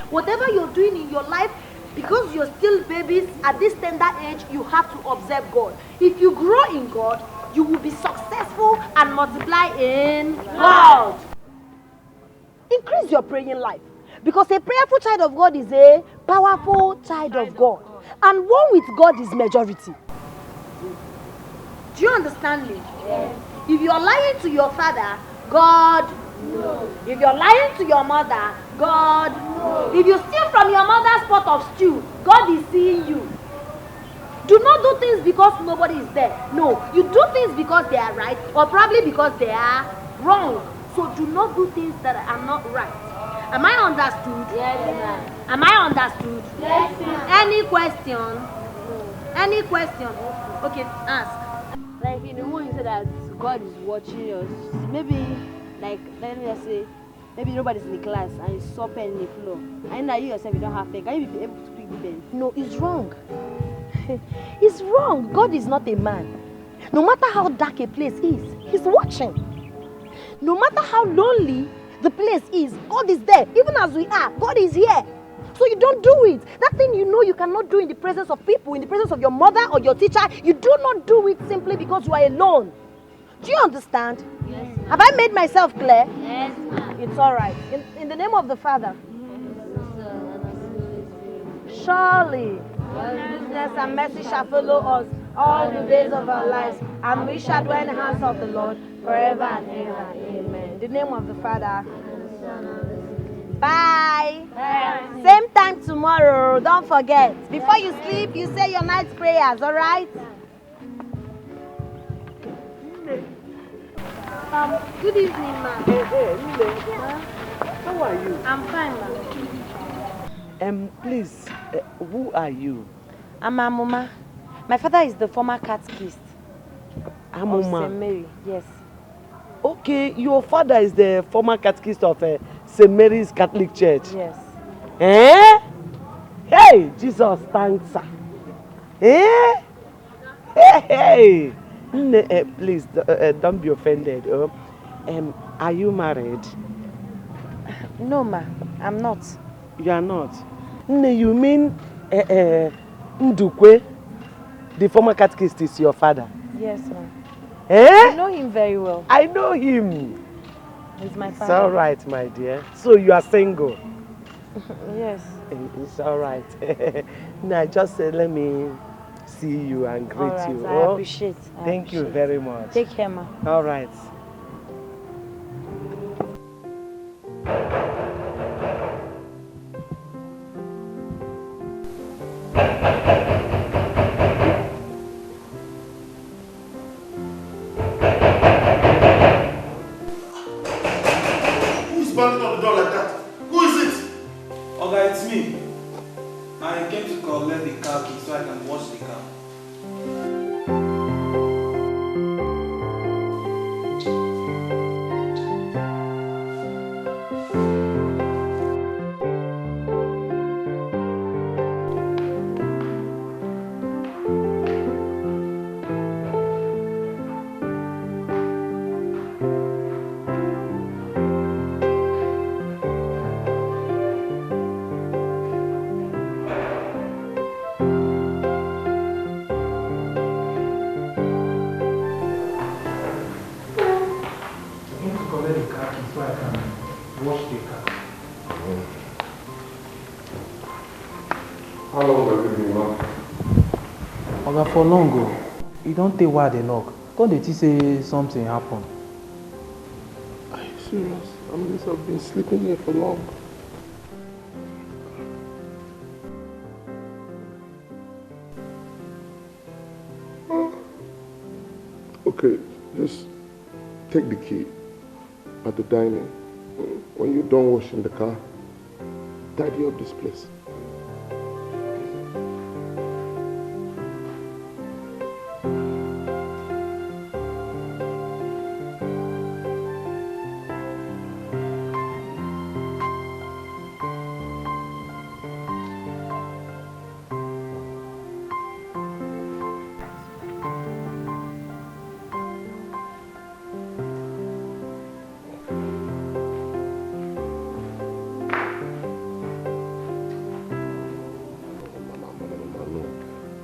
Speaker 17: Whatever you're doing in your life, because you're still babies at this tender age, you have to observe God. If you grow in God, you will be successful and multiply in God. Increase your praying life, because a prayerful child of God is a powerful child of God, and one with God is majority. Do you understand me?
Speaker 16: Yes.
Speaker 17: If you're lying to your father, God knows. If you're lying to your mother, God knows. If you steal from your mother's pot of stew, God is seeing you. Do not do things because nobody is there. No, you do things because they are right, or probably because they are wrong. So do not do things that are not right. Am I understood?
Speaker 16: Yes, ma'am.
Speaker 17: Am I understood?
Speaker 16: Yes, ma'am.
Speaker 17: Any question? Any question? Okay, ask.
Speaker 9: Like, you know, when you say that God is watching us, maybe, like, let me just say, maybe nobody's in the class and you saw pen in the floor, and now you yourself, you don't have pen. Can you be able to pick the pen?
Speaker 17: No, it's wrong. It's wrong. God is not a man. No matter how dark a place is, he's watching. No matter how lonely the place is, God is there. Even as we are, God is here. So you don't do it. That thing you know you cannot do in the presence of people, in the presence of your mother or your teacher, you do not do it simply because you are alone. Do you understand?
Speaker 16: Yes.
Speaker 17: Have I made myself clear?
Speaker 16: Yes, ma'am.
Speaker 17: It's all right. In the name of the Father. Surely, goodness and mercy shall follow us all the days of our lives, and we shall dwell in the house of the Lord forever and ever. Amen. In the name of the Father. Bye. Bye. Same time tomorrow. Don't forget. Before you sleep, you say your night's prayers, all right? Good evening, ma'am.
Speaker 15: How are you?
Speaker 17: I'm fine, ma'am.
Speaker 15: Please, who are you?
Speaker 17: I'm Amuma. My father is the former catechist of St. Mary. Yes.
Speaker 15: Okay, your father is the former catechist of St. Mary's Catholic Church.
Speaker 17: Yes.
Speaker 15: Eh? Hey, Jesus, thanks. Eh? Hey, hey. Please, don't be offended. Are you married?
Speaker 17: No, ma. I'm not.
Speaker 15: You are not? You mean Ndukwe, the former catechist, is your father?
Speaker 17: Yes, ma'am.
Speaker 15: Eh?
Speaker 17: I know him very well.
Speaker 15: I know him.
Speaker 17: He's my father.
Speaker 15: It's all right, my dear. So you are single?
Speaker 17: Yes.
Speaker 15: It's all right. Now just let me see you and greet
Speaker 17: all right,
Speaker 15: you.
Speaker 17: I appreciate.
Speaker 15: Thank you very much.
Speaker 17: Take care, ma.
Speaker 15: All right.
Speaker 2: Banging on the door like that. Who is it?
Speaker 18: Okay, it's me. I came to collect the car key so I can wash the car.
Speaker 2: How long have you been knocking?
Speaker 18: Oga, for long ago. You don't take why they knock. Come they say something happen.
Speaker 2: Are you serious? I've been sleeping here for long. Okay, just take the key at the dining. When you're done washing the car, tidy up this place.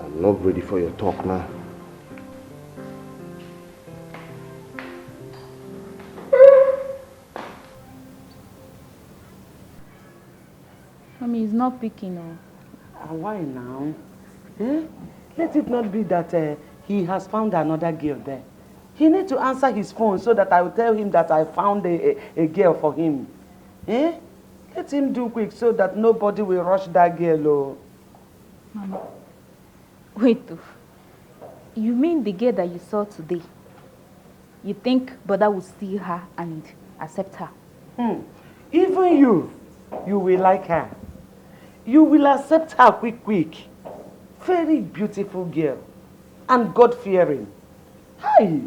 Speaker 2: I'm not ready for your talk now.
Speaker 10: Mommy is not picking up.
Speaker 15: Why now? Eh? Let it not be that he has found another girl there. He needs to answer his phone so that I will tell him that I found a girl for him. Eh? Let him do quick so that nobody will rush that girl. Oh.
Speaker 10: Mama, wait. You mean the girl that you saw today? You think Brother will see her and accept her?
Speaker 15: Even you will like her. You will accept her quick. Very beautiful girl and God-fearing. Hi,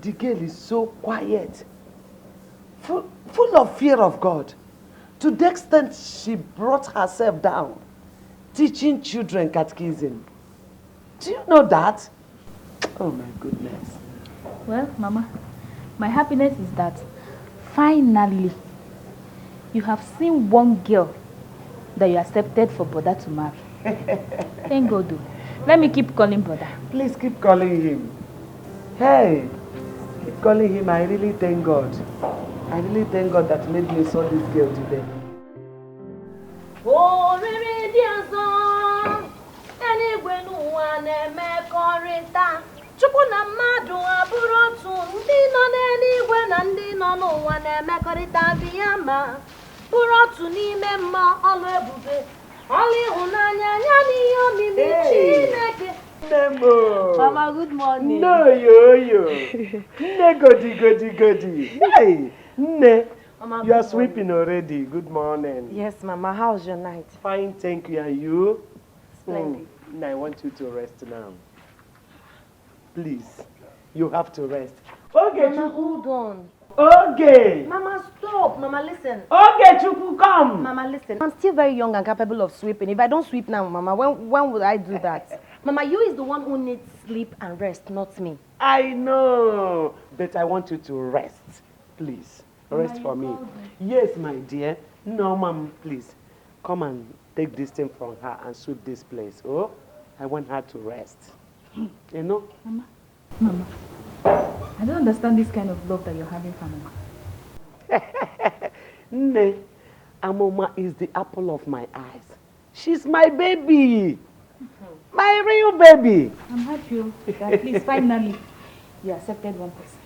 Speaker 15: the girl is so quiet, full of fear of God, to the extent she brought herself down, teaching children catechism. Do you know that? Oh my goodness.
Speaker 10: Well, Mama, my happiness is that finally you have seen one girl that you accepted for brother to marry. Thank God, though. Let me keep calling brother.
Speaker 15: Please keep calling him. Hey, keep calling him. I really thank God. I really thank God that made me saw this girl today.
Speaker 17: Chukwu na mmadụ abụrụ otu, ndị nọ n'eluigwe na ndị nọ n'ụwa na-emekọrịta biya ma bụrụ otu n'ime mma ọlụ ebube ọlụ ịhụnanya ya na ihe omimi Chineke.
Speaker 15: Mama, good morning. No, yo. Nne, godi. Hey, Nne,
Speaker 17: Mama,
Speaker 15: you are sweeping already. Good morning.
Speaker 17: Yes, Mama. How's your night?
Speaker 15: Fine, thank you. And you?
Speaker 17: Splendid.
Speaker 15: I want you to rest now. Please, you have to rest. Okay,
Speaker 17: Mama, hold on.
Speaker 15: Okay.
Speaker 17: Mama, stop. Mama, listen.
Speaker 15: Okay, Chuku, come.
Speaker 17: Mama, listen. I'm still very young and capable of sweeping. If I don't sweep now, Mama, when would I do that? Mama, you is the one who needs sleep and rest, not me.
Speaker 15: I know, but I want you to rest. Please, rest for me. Yes, my dear. No, Mom, please. Come and take this thing from her and sweep this place. Oh, I want her to rest. You know?
Speaker 10: Mama, I don't understand this kind of love that you're having for Mama.
Speaker 15: Ne, Amoma is the apple of my eyes. She's my baby. My real baby.
Speaker 10: I'm happy that at least finally you accepted one person.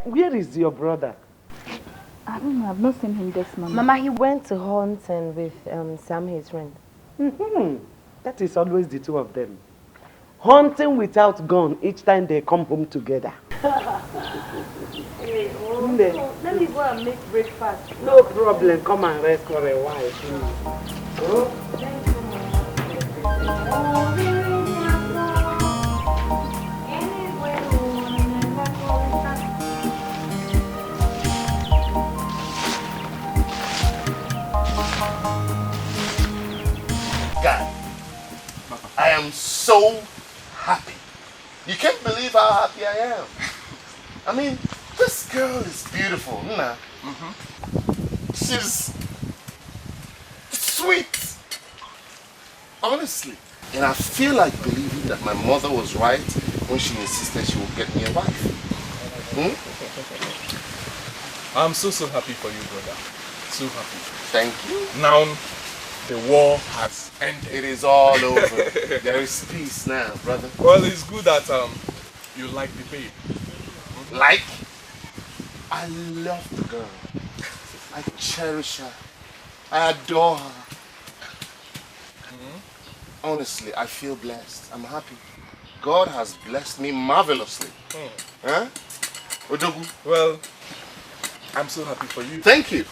Speaker 15: Where is your brother?
Speaker 10: I don't know. I've not seen him this morning.
Speaker 17: Mama, he went to hunting with Sam, his friend.
Speaker 15: That is always the two of them. Hunting without gun each time they come home together.
Speaker 17: Hey, let me go and make breakfast.
Speaker 15: No problem. Come and rest for a while, please. Oh?
Speaker 17: Thank you,
Speaker 2: God, I am so happy. You can't believe how happy I am. I mean, this girl is beautiful, Nna. She's sweet. Honestly. And I feel like believing that my mother was right when she insisted she would get me a wife.
Speaker 8: I'm so happy for you, brother. So happy.
Speaker 2: Thank you.
Speaker 8: Now, the war has ended.
Speaker 2: It is all over. There is peace now, brother.
Speaker 8: Well, it's good that you like the babe.
Speaker 2: Like? I love the girl. I cherish her. I adore her. Honestly, I feel blessed. I'm happy. God has blessed me marvelously. Huh? Odogu?
Speaker 8: Well, I'm so happy for you.
Speaker 2: Thank you.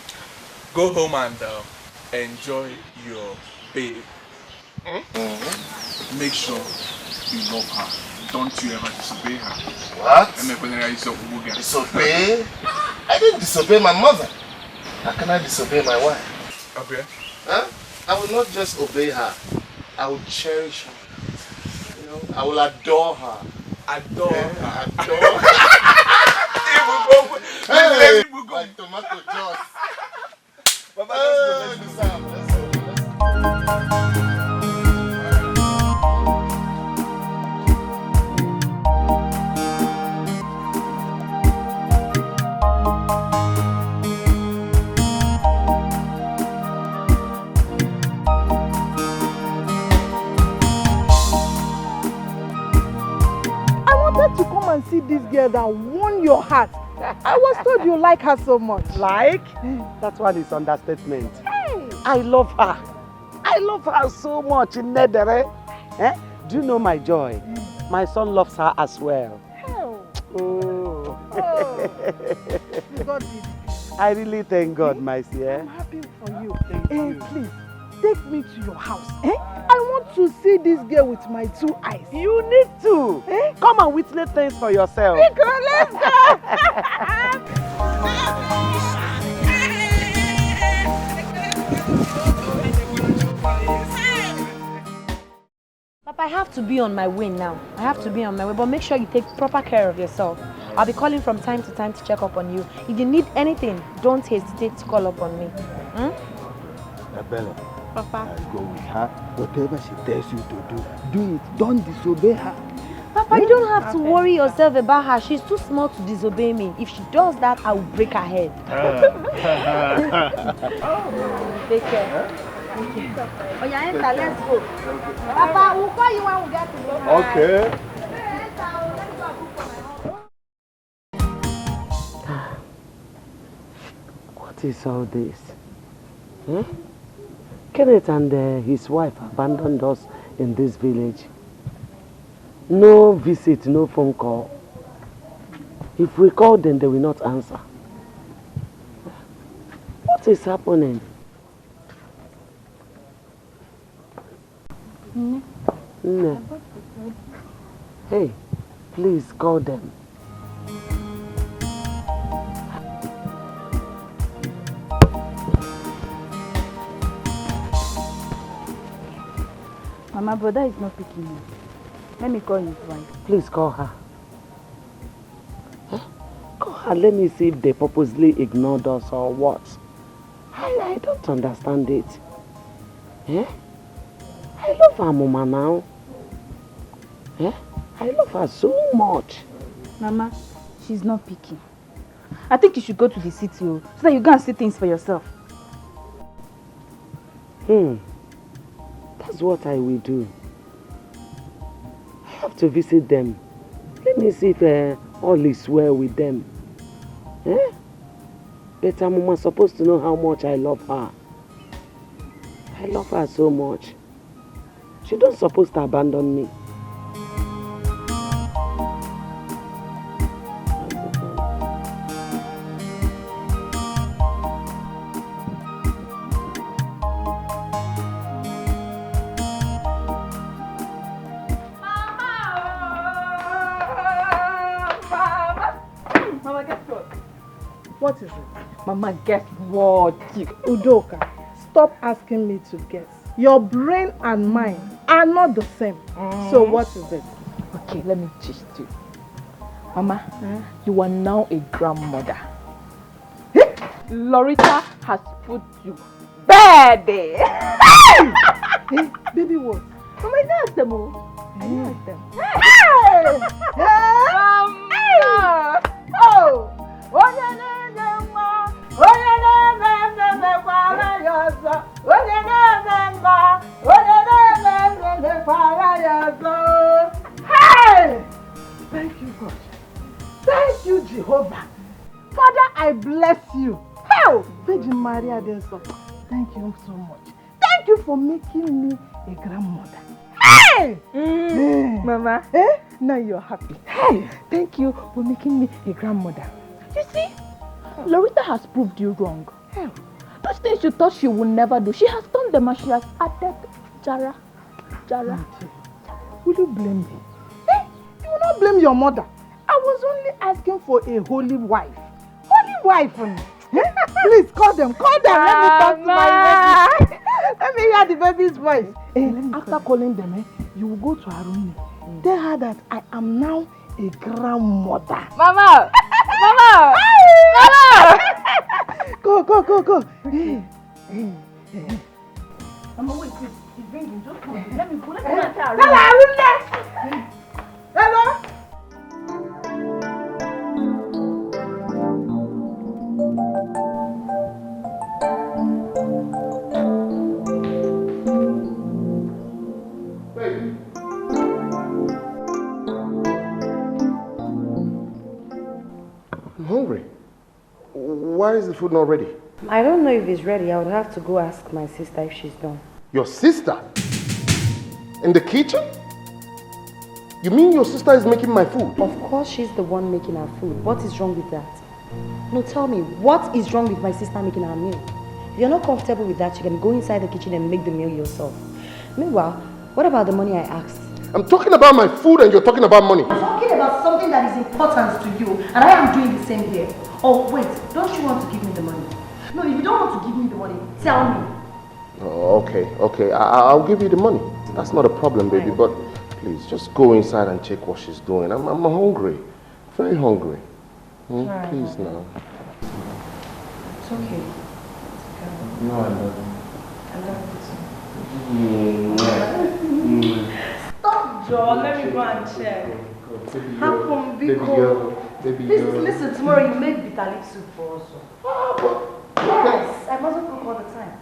Speaker 8: Go home and enjoy your babe. Make sure you love her. Don't you ever disobey her.
Speaker 2: What?
Speaker 8: Disobey?
Speaker 2: I didn't disobey my mother. How can I disobey my wife?
Speaker 8: Okay.
Speaker 2: Huh? I will not just obey her. I will cherish her. You know, I will adore her.
Speaker 8: Adore her.
Speaker 2: Adore her. Hey, like tomato juice.
Speaker 8: Baba, let's go.
Speaker 5: To come and see this girl that won your heart. I was told you like her so much.
Speaker 15: Like? That one is understatement. Hey. I love her. I love her so much, Nedere. Do you know my joy? My son loves her as well. Oh. God did. I really thank God, my dear.
Speaker 5: I'm happy for you. Thank you. Please, take me to your house. I want to see this girl with my two eyes.
Speaker 15: You need to. Come and witness things for yourself.
Speaker 5: Let's go.
Speaker 17: Papa, I have to be on my way now. I have to be on my way, but make sure you take proper care of yourself. I'll be calling from time to time to check up on you. If you need anything, don't hesitate to call up on me.
Speaker 11: Bella,
Speaker 17: Papa.
Speaker 11: I go with her. Whatever she tells you to do, do it. Don't disobey her.
Speaker 17: Papa, you don't have to worry yourself about her. She's too small to disobey me. If she does that, I will break her head. Take care. Oh, yeah, enter. Let's go. Papa, we'll call you when we get to go.
Speaker 11: Okay.
Speaker 15: What is all this? Eh? Kenneth and his wife abandoned us in this village. No visit, no phone call. If we call them, they will not answer. What is happening? No. Hey, please call them.
Speaker 10: Mama, brother is not picking me. Let me call his wife.
Speaker 15: Please call her. Huh? Call her. Let me see if they purposely ignored us or what. I don't understand it. Eh? I love her, Mama, now. Eh? I love her so much.
Speaker 10: Mama, she's not picking. I think you should go to the city so that you can see things for yourself.
Speaker 15: That's what I will do. I have to visit them. Let me see if all is well with them. Eh? But Mama supposed to know how much I love her. I love her so much. She don't supposed to abandon me.
Speaker 5: What is it?
Speaker 6: Mama, guess what?
Speaker 5: Udoka, stop asking me to guess. Your brain and mine are not the same. So what is it?
Speaker 6: Okay, let me teach you. Mama, you are now a grandmother. Loretta has put you baby.
Speaker 5: Baby what?
Speaker 6: Mama, I asked them all. I asked them.
Speaker 5: Hey! Thank you, God. Thank you, Jehovah. Father, I bless you. How? Virgin Maria, thank you so much. Thank you for making me a grandmother. Hey!
Speaker 6: Mama, now you're happy.
Speaker 5: Hey!
Speaker 6: Thank you for making me a grandmother. You see, Loretta has proved you wrong. Those things you thought she would never do, she has done them and she has added Jara.
Speaker 5: Will you blame me? You will not blame your mother. I was only asking for a holy wife. Holy wife! Please call them. Let me talk to my baby. Let me hear the baby's voice. After calling them, you will go to her room. Tell her that I am now a grandmother.
Speaker 6: Mama!
Speaker 5: Mama! Go.
Speaker 6: Mama, wait, he's bringing. Just come. Let me go. Let me go.
Speaker 5: Hello?
Speaker 2: I'm hungry. Why is the food not ready?
Speaker 17: I don't know if it's ready. I would have to go ask my sister if she's done.
Speaker 2: Your sister? In the kitchen? You mean your sister is making my food?
Speaker 17: Of course she's the one making our food. What is wrong with that? No, tell me, what is wrong with my sister making our meal? If you're not comfortable with that, you can go inside the kitchen and make the meal yourself. Meanwhile, what about the money I asked?
Speaker 2: I'm talking about my food and you're talking about money.
Speaker 17: I'm talking about something that is important to you, and I am doing the same here. Oh, wait, don't you want to give me the money? No, if you don't want to give me the money, tell me.
Speaker 2: Oh, okay. I'll give you the money. That's not a problem, baby, but please, just go inside and check what she's doing. I'm hungry. Very hungry.
Speaker 6: Alright,
Speaker 2: Please now.
Speaker 6: It's okay.
Speaker 2: No, I love you.
Speaker 6: I love you too. Stop, John. Let me go and check. How come
Speaker 2: Baby
Speaker 6: Please
Speaker 2: girl.
Speaker 6: listen, tomorrow you make bitter leaf soup for us. Yes, I mustn't cook all the time.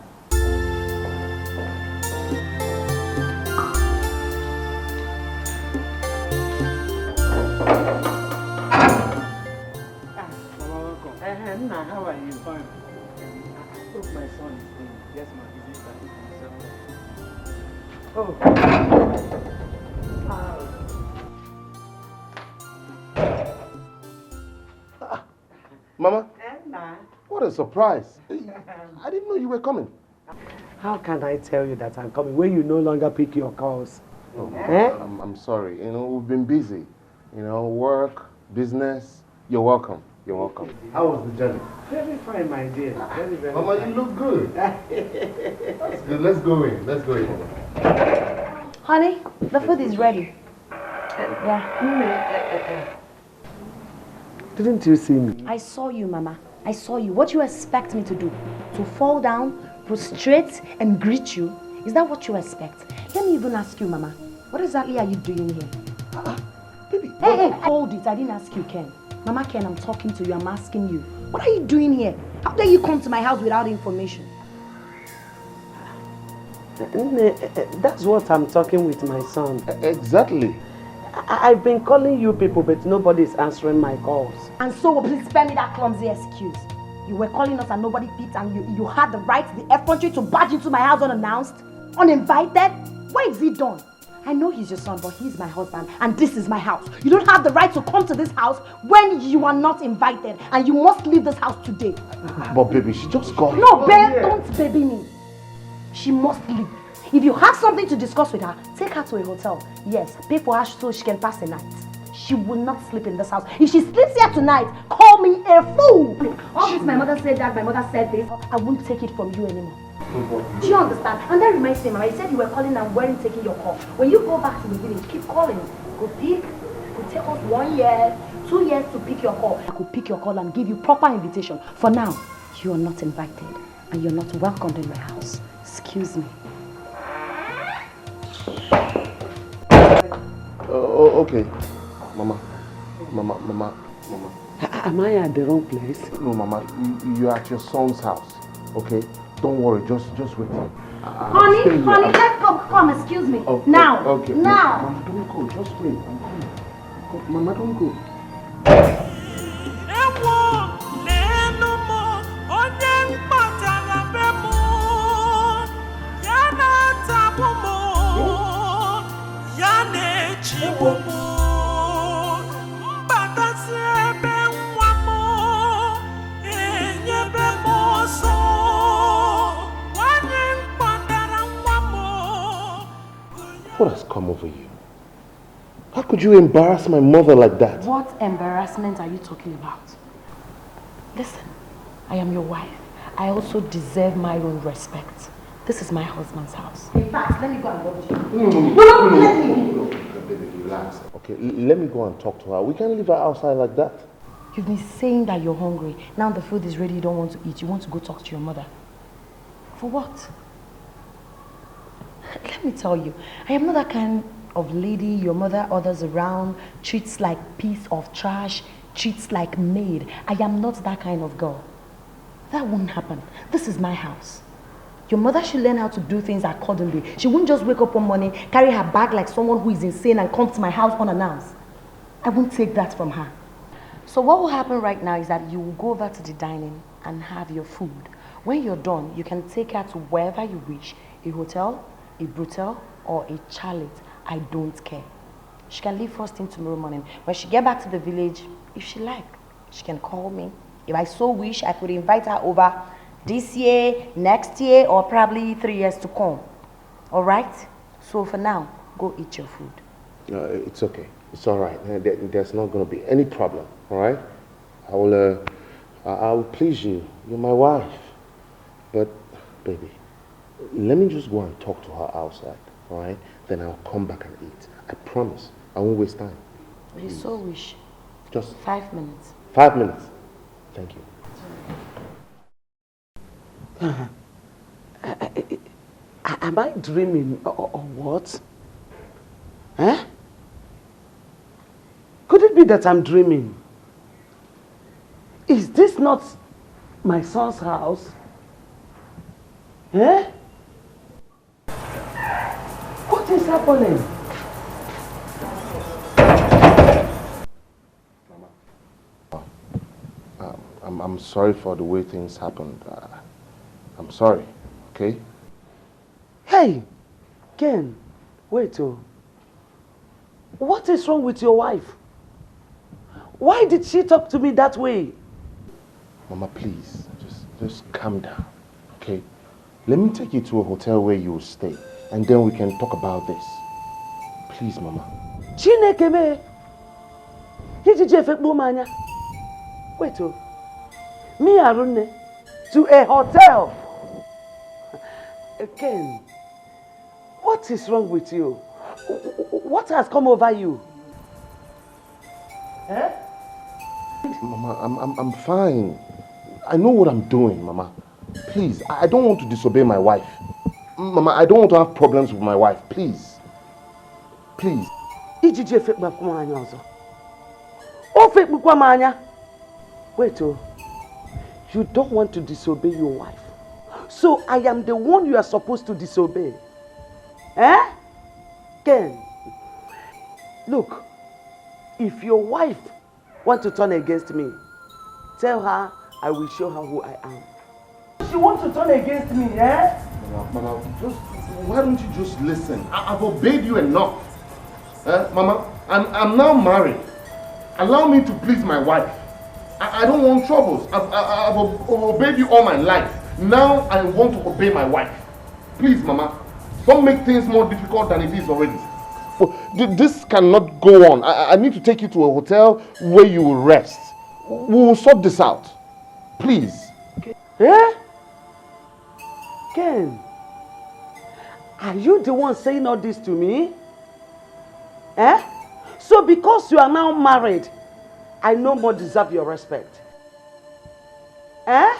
Speaker 15: Nna, how are you? Fine. I hope my son is in. Yes, ma'am. He's inside. Oh.
Speaker 2: Mama,
Speaker 15: Nna.
Speaker 2: what a surprise. I didn't know you were coming.
Speaker 15: How can I tell you that I'm coming when you no longer pick your calls?
Speaker 2: Oh,
Speaker 15: Eh?
Speaker 2: I'm sorry. You know, we've been busy. You know, work, business. You're welcome. You're welcome. How was the journey?
Speaker 15: Very fine, my dear. Very, very
Speaker 2: Mama,
Speaker 15: fine.
Speaker 2: you look good. That's good. Let's go in. Let's go in.
Speaker 17: Honey, the food is ready. Yeah.
Speaker 15: Didn't you see me?
Speaker 17: I saw you, Mama. I saw you. What you expect me to do? To fall down, prostrate, and greet you? Is that what you expect? Let me even ask you, Mama. What exactly are you doing here?
Speaker 2: Baby.
Speaker 17: Hey, hold it. I didn't ask you, Ken. Mama Ken, I'm talking to you. I'm asking you. What are you doing here? How dare you come to my house without information?
Speaker 15: That's what I'm talking with my son.
Speaker 2: Exactly.
Speaker 15: I've been calling you people, but nobody's answering my calls.
Speaker 17: And so, please spare me that clumsy excuse. You were calling us and nobody picked, and you had the right, the effrontery to barge into my house unannounced, uninvited? What is he done? I know he's your son, but he's my husband, and this is my house. You don't have the right to come to this house when you are not invited, and you must leave this house today.
Speaker 2: But baby, she just got here.
Speaker 17: No, babe, don't baby me. She must leave. If you have something to discuss with her, take her to a hotel. Yes, pay for her so she can pass the night. She will not sleep in this house. If she sleeps here tonight, call me a fool. All this, my mother said that, my mother said this. I won't take it from you anymore. Do you understand? And that reminds me, Mama, you said you were calling and weren't taking your call. When you go back to the village, keep calling. Go pick. It could take us 1 year, 2 years to pick your call. I could pick your call and give you proper invitation. For now, you are not invited and you're not welcomed in my house. Excuse me.
Speaker 2: Okay. Mama.
Speaker 15: Am I at the wrong place?
Speaker 2: No, Mama. You're at your son's house. Okay? Don't worry. Just wait.
Speaker 17: Honey, let's go. Come, excuse me. Now.
Speaker 2: Okay.
Speaker 17: Now.
Speaker 2: Mama, don't go. Just wait. I'm coming. Mama, don't go. What has come over you? How could you embarrass my mother like that?
Speaker 17: What embarrassment are you talking about? Listen, I am your wife. I also deserve my own respect. This is my husband's house. In fact, let me go and watch you.
Speaker 2: No, baby, relax. Okay, let me go and talk to her. We can't leave her outside like that.
Speaker 17: You've been saying that you're hungry. Now the food is ready, you don't want to eat. You want to go talk to your mother. For what? Let me tell you, I am not that kind of lady your mother orders around, treats like piece of trash, treats like maid. I am not that kind of girl. That won't happen. This is my house. Your mother should learn how to do things accordingly. She won't just wake up one morning, carry her bag like someone who is insane and come to my house unannounced. I won't take that from her. So what will happen right now is that you will go over to the dining and have your food. When you're done, you can take her to wherever you wish, a hotel, a brothel, or a chalet. I don't care. She can leave first thing tomorrow morning. When she get back to the village, if she like, she can call me. If I so wish, I could invite her over this year, next year, or probably 3 years to come. All right? So for now, go eat your food.
Speaker 2: It's okay. It's all right. There's not going to be any problem. All right? I will please you. You're my wife. But, baby, let me just go and talk to her outside. All right? Then I'll come back and eat. I promise. I won't waste time.
Speaker 17: I so wish.
Speaker 2: Just
Speaker 6: 5 minutes.
Speaker 2: 5 minutes. Thank you.
Speaker 15: Am I dreaming or what? Eh? Could it be that I'm dreaming? Is this not my son's house? Eh? What is happening?
Speaker 2: I'm sorry for the way things happened. I'm sorry, okay?
Speaker 15: Hey, Ken, wait. What is wrong with your wife? Why did she talk to me that way?
Speaker 2: Mama, please, just calm down, okay? Let me take you to a hotel where you will stay, and then we can talk about this. Please, Mama.
Speaker 15: Chineke me. Wait, me Arune to a hotel. Ken, what is wrong with you? What has come over you? Eh?
Speaker 2: Mama, I'm fine. I know what I'm doing, Mama. Please, I don't want to disobey my wife. Mama, I don't want to have problems with my wife. Please. Please.
Speaker 15: Wait, you don't want to disobey your wife. So I am the one you are supposed to disobey. Eh? Ken, look, if your wife wants to turn against me, tell her I will show her who I am. She wants to turn against me, eh?
Speaker 2: Mama, why don't you just listen? I've obeyed you enough. Mama, I'm now married. Allow me to please my wife. I don't want troubles. I've obeyed you all my life. Now I want to obey my wife. Please, Mama, don't make things more difficult than it is already. This cannot go on. I need to take you to a hotel where you will rest. We will sort this out. Please.
Speaker 15: Eh? Ken, are you the one saying all this to me? Eh? So because you are now married, I no more deserve your respect. Eh?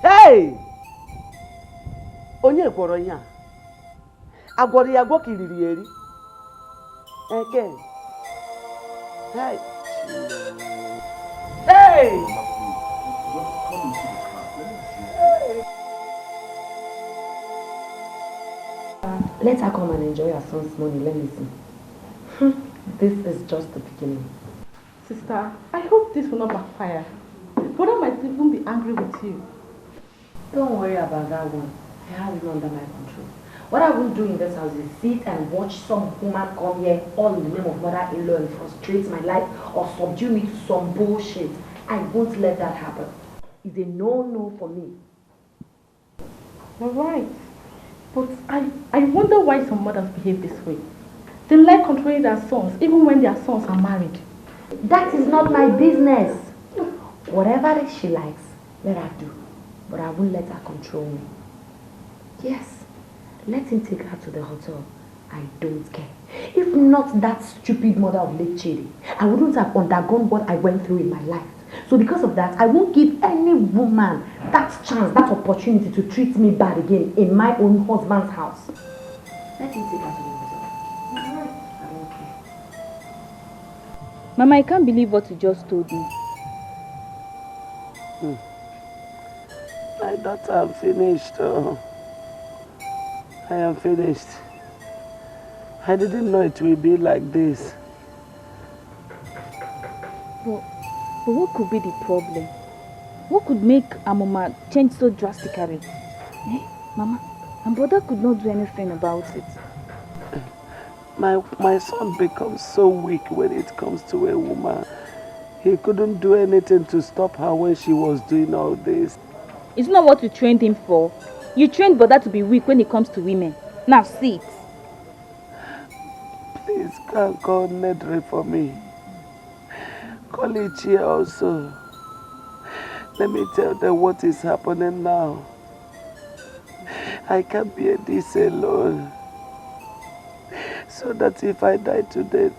Speaker 15: Hey! Onye gworo ya? Agworo ya gwo kiriri eri? Ken. Hey! Hey!
Speaker 6: Let her come and enjoy her son's money. Let me see. This is just the beginning.
Speaker 14: Sister, I hope this will not backfire. Brother might even be angry with you.
Speaker 6: Don't worry about that one. I have it under my control. What I won't do in this house is sit and watch some woman come here all in the name of mother-in-law and frustrate my life or subdue me to some bullshit. I won't let that happen. It's a no-no for me.
Speaker 14: You're right. But I wonder why some mothers behave this way. They like controlling their sons even when their sons are married.
Speaker 6: That is not my business. Whatever she likes, let her do. But I won't let her control me. Yes, let him take her to the hotel. I don't care. If not that stupid mother of late Chidi, I wouldn't have undergone what I went through in my life. So because of that, I won't give any woman that chance, that opportunity to treat me bad again in my own husband's house. Let him take her to the hotel. I don't care.
Speaker 10: Mama, I can't believe what you just told me.
Speaker 15: My daughter, I'm finished. I am finished. I didn't know it would be like this.
Speaker 10: But what could be the problem? What could make Amoma change so drastically? Mama, and brother could not do anything about it.
Speaker 15: My son becomes so weak when it comes to a woman. He couldn't do anything to stop her when she was doing all this.
Speaker 10: It's not what you trained him for. You trained brother to be weak when it comes to women. Now see it.
Speaker 15: Please can call Nedre for me. Call it here also. Let me tell them what is happening now. I can't bear this alone. So that if I die today,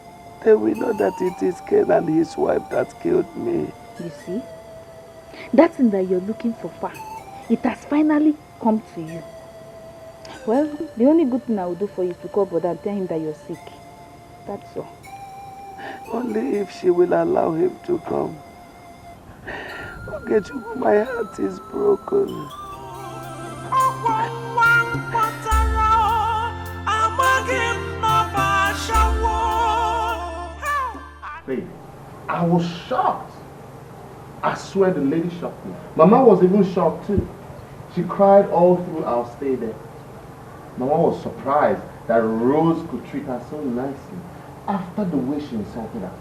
Speaker 7: they will know that it is Ken and his wife that killed me.
Speaker 10: You see? That thing that you're looking for far, it has finally come to you. Well, the only good thing I will do for you is to call brother and tell him that you're sick. That's all.
Speaker 7: Only if she will allow him to come. Okay, my heart is broken.
Speaker 2: Babe, I was shocked. I swear the lady shocked me. Mama was even shocked too. She cried all through our stay there. Mama was surprised that Rose could treat her so nicely after the way she insulted her.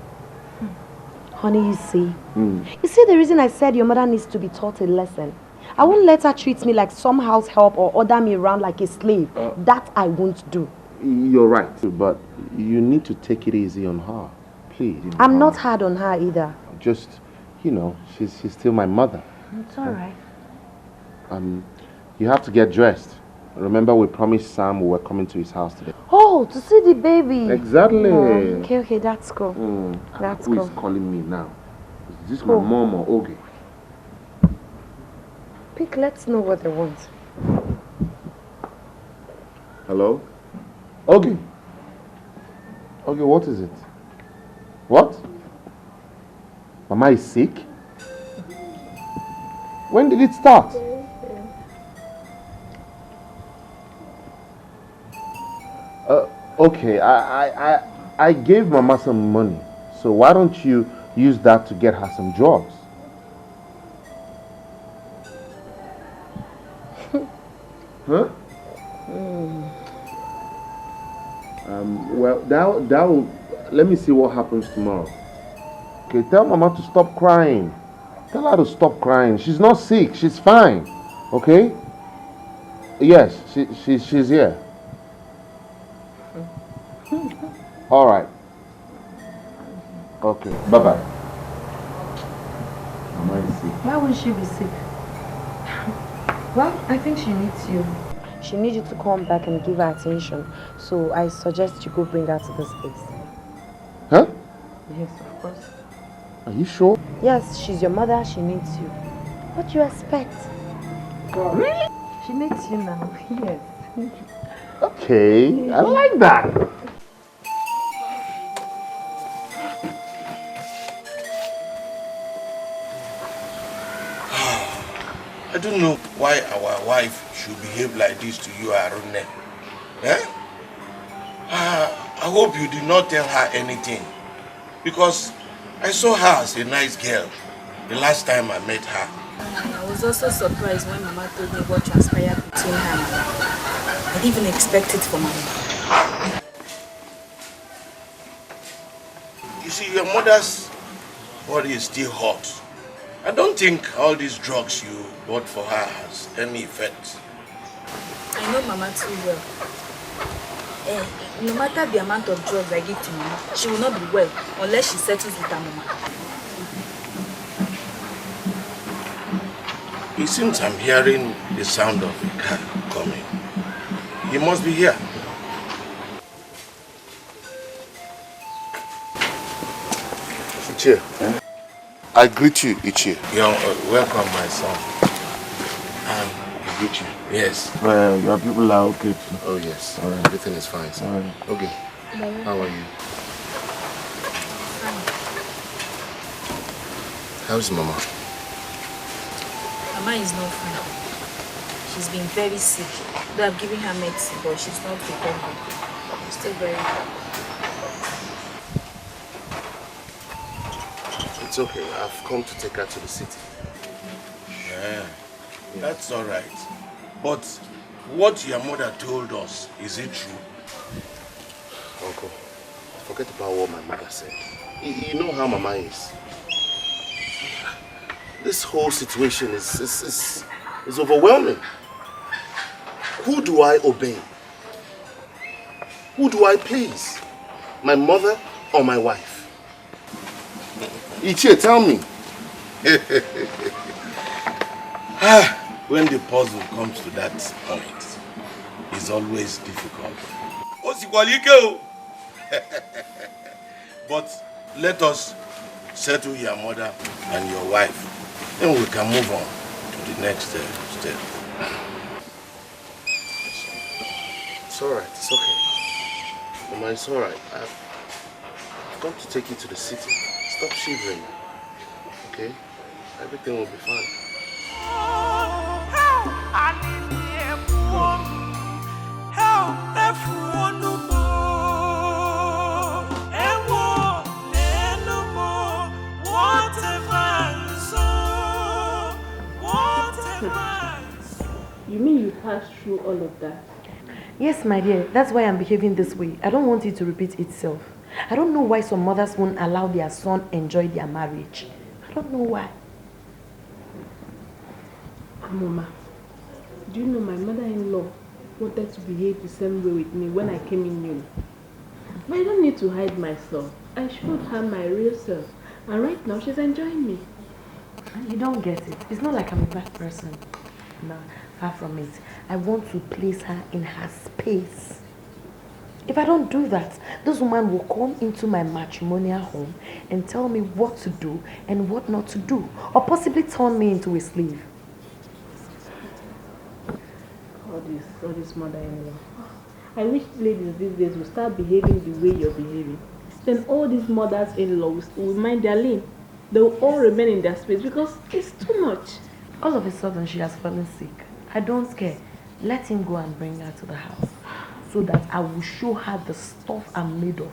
Speaker 17: Honey, you see? You see the reason I said your mother needs to be taught a lesson? I won't let her treat me like some house help or order me around like a slave. That I won't do.
Speaker 2: You're right, but you need to take it easy on her. Please.
Speaker 17: I'm not hard on her either.
Speaker 2: Just, you know, she's still my mother.
Speaker 17: It's alright.
Speaker 2: You have to get dressed. Remember we promised Sam we were coming to his house today.
Speaker 17: Oh, to see the baby.
Speaker 2: Exactly.
Speaker 17: Oh, okay, that's cool. That's
Speaker 2: Who
Speaker 17: cool.
Speaker 2: is calling me now? Is this my mom or Oge?
Speaker 17: Pick, let's know what they want.
Speaker 2: Hello? Oge? Oge, what is it? What? Mama is sick? When did it start? Okay, I gave Mama some money, so why don't you use that to get her some drugs? Huh? Well, that will, let me see what happens tomorrow. Okay, tell Mama to stop crying. Tell her to stop crying. She's not sick, she's fine. Okay? Yes, she's here. All right. Okay, bye-bye. Mama is sick.
Speaker 17: Why would she be sick? Well, I think she needs you. She needs you to come back and give her attention. So I suggest you go bring her to this place.
Speaker 2: Huh?
Speaker 17: Yes, of course.
Speaker 2: Are you sure?
Speaker 17: Yes, she's your mother. She needs you. What do you expect?
Speaker 2: Really?
Speaker 17: She needs you now. Yes.
Speaker 2: Okay, I like that.
Speaker 7: I don't know why our wife should behave like this to you, Arune. Eh? I hope you did not tell her anything. Because I saw her as a nice girl the last time I met her.
Speaker 4: I was also surprised when Mama told me what transpired between her and me. I didn't even expect it from Mama.
Speaker 7: You see, your mother's body is still hot. I don't think all these drugs you bought for her has any effect.
Speaker 4: I know Mama too well. No matter the amount of drugs I give to Mama, she will not be well unless she settles with her Mama.
Speaker 7: It seems I'm hearing the sound of a car coming. He must be here.
Speaker 2: Ichie. I greet you, Ichie.
Speaker 7: You're welcome, my son. I greet you. Yes.
Speaker 2: Your people are okay too.
Speaker 7: Oh, yes.
Speaker 2: All right.
Speaker 7: Everything is fine, sir.
Speaker 2: All right.
Speaker 7: Okay. How are you? How's Mama?
Speaker 4: Mama is not fine. She's been very sick. They have given her medicine, but she's not recovering. She's still very bad.
Speaker 2: It's okay. I've come to take her to the city.
Speaker 7: Yeah, that's all right. But what your mother told us, is it true?
Speaker 2: Uncle, forget about what my mother said. You know how Mama is. This whole situation is overwhelming. Who do I obey? Who do I please? My mother or my wife? Ichie, tell me.
Speaker 7: When the puzzle comes to that point, it's always difficult. But let us settle your mother and your wife. Then we can move on to the next step. It's alright, it's okay. Mama, it's alright. I've come to take you to the city. Stop shivering. Okay? Everything will be fine.
Speaker 14: You mean you passed through all of that?
Speaker 17: Yes, my dear. That's why I'm behaving this way. I don't want it to repeat itself. I don't know why some mothers won't allow their son enjoy their marriage. I don't know why.
Speaker 14: Mama, do you know my mother-in-law wanted to behave the same way with me when I came in new? But I don't need to hide myself. I showed her my real self. And right now she's enjoying me.
Speaker 17: You don't get it. It's not like I'm a bad person. No, far from it. I want to place her in her space. If I don't do that, this woman will come into my matrimonial home and tell me what to do and what not to do, or possibly turn me into a slave.
Speaker 14: All this mother-in-law. I wish ladies these days will start behaving the way you're behaving. Then all these mothers-in-laws will mind their lane. They will all remain in their space because it's too much.
Speaker 17: All of a sudden, she has fallen sick. I don't care. Let him go and bring her to the house so that I will show her the stuff I'm made of.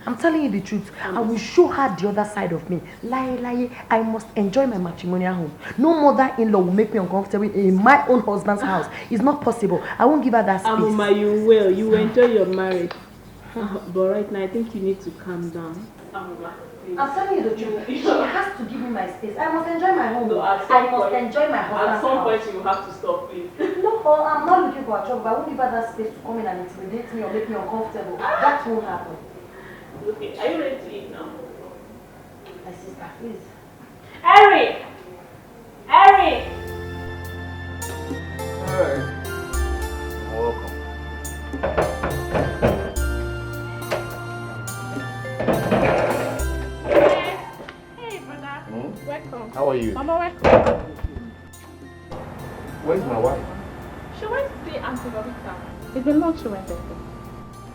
Speaker 17: I'm telling you the truth. I will show her the other side of me. Lie. I must enjoy my matrimonial home. No mother-in-law will make me uncomfortable in my own husband's house. It's not possible. I won't give her that space.
Speaker 14: Amuma, you will. You will enjoy your marriage. But right now, I think you need to calm down. Amuma, please.
Speaker 17: I'm telling you the truth. She has to give me my space. I must enjoy my home.
Speaker 14: No,
Speaker 17: I must enjoy my husband's house.
Speaker 14: At some point, you will have to stop, please.
Speaker 17: No, I'm not looking for a job, but I won't give her that space to come in and intimidate me or make me uncomfortable. That won't happen.
Speaker 14: Okay, are you ready to eat now?
Speaker 17: My sister, please.
Speaker 14: Eric! Eric!
Speaker 7: Alright. You're welcome.
Speaker 14: Hey, brother. Welcome.
Speaker 7: How are you?
Speaker 14: Mama, welcome.
Speaker 7: Where's my wife?
Speaker 14: She went to see Auntie Lolita. It's been long she went there.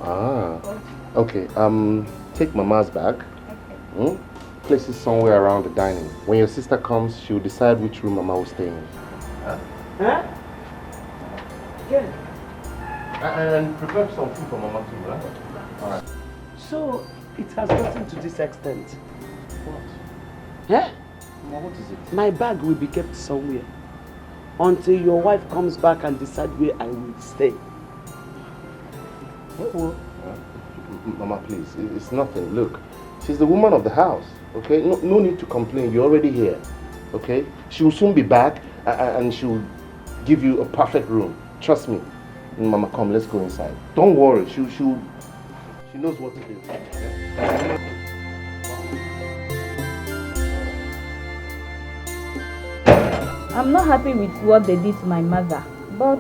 Speaker 2: Ah. Okay, take Mama's bag. Okay. Place it somewhere around the dining. When your sister comes, she'll decide which room Mama will stay in.
Speaker 15: Huh?
Speaker 2: Good. And prepare some food for Mama too, right? Alright.
Speaker 15: So, it has gotten to this extent.
Speaker 2: What?
Speaker 15: Yeah?
Speaker 2: Mama, what is it?
Speaker 15: My bag will be kept somewhere until your wife comes back and decide where I will stay.
Speaker 2: What? Mama, please, it's nothing. Look, she's the woman of the house, okay? No need to complain. You're already here, okay? She will soon be back and she will give you a perfect room. Trust me. Mama, come, let's go inside. Don't worry. She knows what to do. Okay?
Speaker 10: I'm not happy with what they did to my mother, but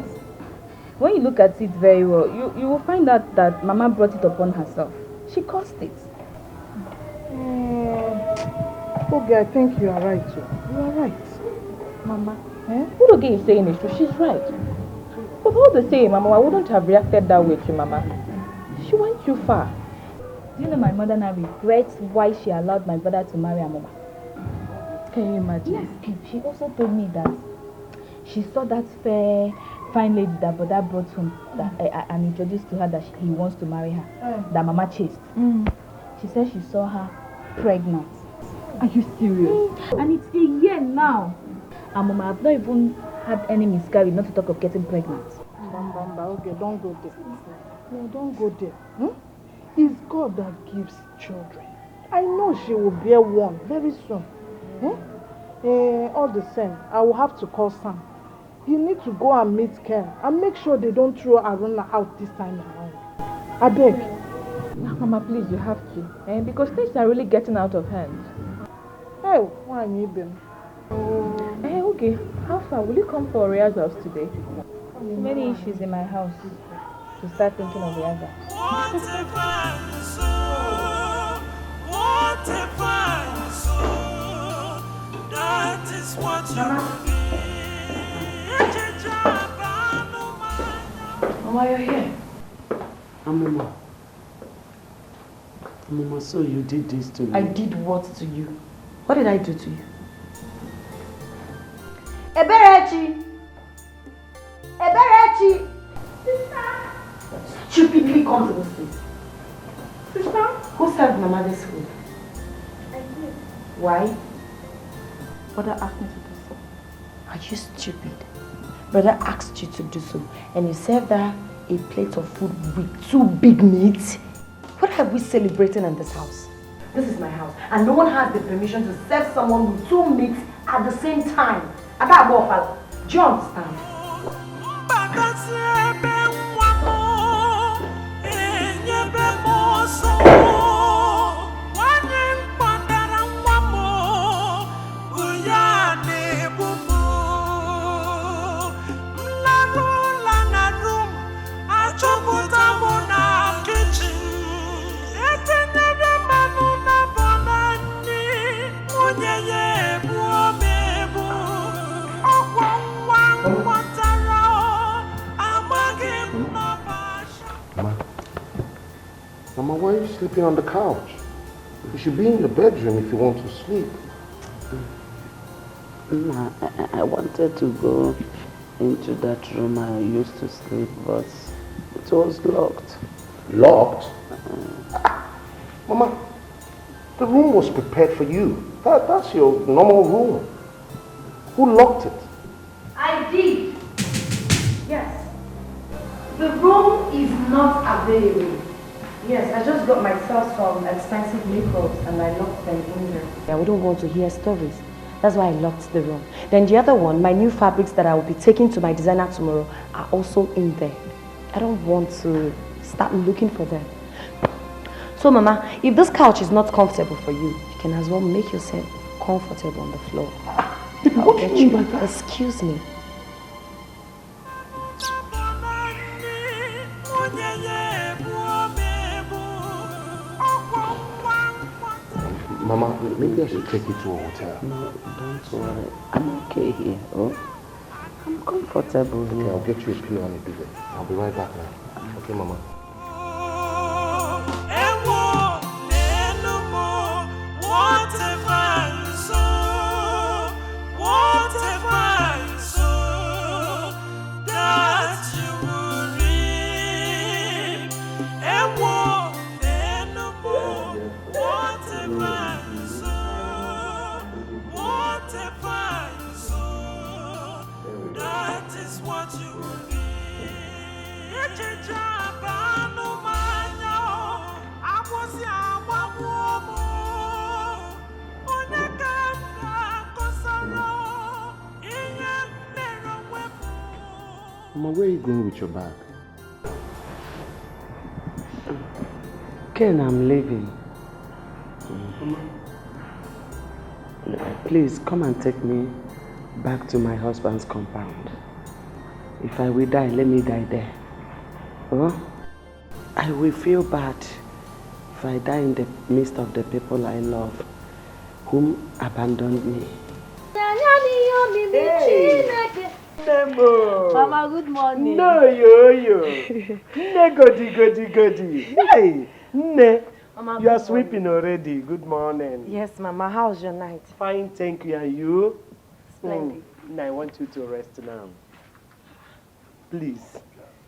Speaker 10: when you look at it very well, you will find out that Mama brought it upon herself. She caused it.
Speaker 5: Okay, I think you are right too. You are right.
Speaker 10: Mama, what Oge is saying is true. She's right. But all the same, Mama, I wouldn't have reacted that way to Mama. She went too far. Do you know my mother now regrets why she allowed my brother to marry her Mama? Can you imagine? Yes. She also told me that she saw that fine lady that brother brought home and introduced to her that he wants to marry her, that Mama chased. She said she saw her pregnant. Are you serious? And it's a year now. And Mama, I've not even had any miscarriage, not to talk of getting pregnant.
Speaker 5: Okay, don't go there. No, don't go there. It's God that gives children. I know she will bear one very soon. All the same, I will have to call Sam. You need to go and meet Ken and make sure they don't throw Aruna out this time around. I beg.
Speaker 10: Mama, please, you have to. Because things are really getting out of hand.
Speaker 5: Hey, why you been?
Speaker 10: Okay. How far? Will you come for rehearsals today? Many issues in my house to start thinking of rehearsals.
Speaker 3: That is what you
Speaker 15: Mama, you're here. Mama. Mama, so you did this to me.
Speaker 19: I did what to you? What did I do to you?
Speaker 17: Eberechi! Eberechi!
Speaker 19: Stupidly come to this place. Sister? Who served Mama this food?
Speaker 17: I did.
Speaker 19: Why? Brother asked me to do so. Are you stupid? Brother asked you to do so, and you served her a plate of food with 2 big meats? What are we celebrating in this house? This is my house, and no one has the permission to serve someone with 2 meats at the same time. Do you understand?
Speaker 2: Mama, why are you sleeping on the couch? You should be in your bedroom if you want to sleep.
Speaker 20: Ma, I wanted to go into that room I used to sleep, but it was locked.
Speaker 2: Locked? Mama, the room was prepared for you. That's your normal room. Who locked it?
Speaker 19: I did. Yes. The room is not available. Yes, I just got myself some expensive makeups and I locked them in there. I wouldn't want to hear stories. That's why I locked the room. Then the other one, my new fabrics that I will be taking to my designer tomorrow are also in there. I don't want to start looking for them. So Mama, if this couch is not comfortable for you, you can as well make yourself comfortable on the floor. I'll get you. Excuse me.
Speaker 2: Mama, maybe I should take you to a hotel.
Speaker 20: No, don't worry. I'm okay here. Oh, I'm comfortable here.
Speaker 2: Okay, I'll get you a pillow and a duvet. I'll be right back now. Okay, Mama. Mama, where are you going with your bag?
Speaker 20: Ken, I'm leaving. Please come and take me back to my husband's compound. If I will die, let me die there. Huh? I will feel bad if I die in the midst of the people I love, whom abandoned me.
Speaker 15: Hey. Nemo.
Speaker 17: Mama, good morning.
Speaker 15: No, yo. Ne, godi. Hey, Ne.
Speaker 17: Mama,
Speaker 15: you are sweeping already. Good morning.
Speaker 17: Yes, Mama. How's your night?
Speaker 15: Fine, thank you. And you?
Speaker 17: Splendid.
Speaker 15: Now I want you to rest now. Please,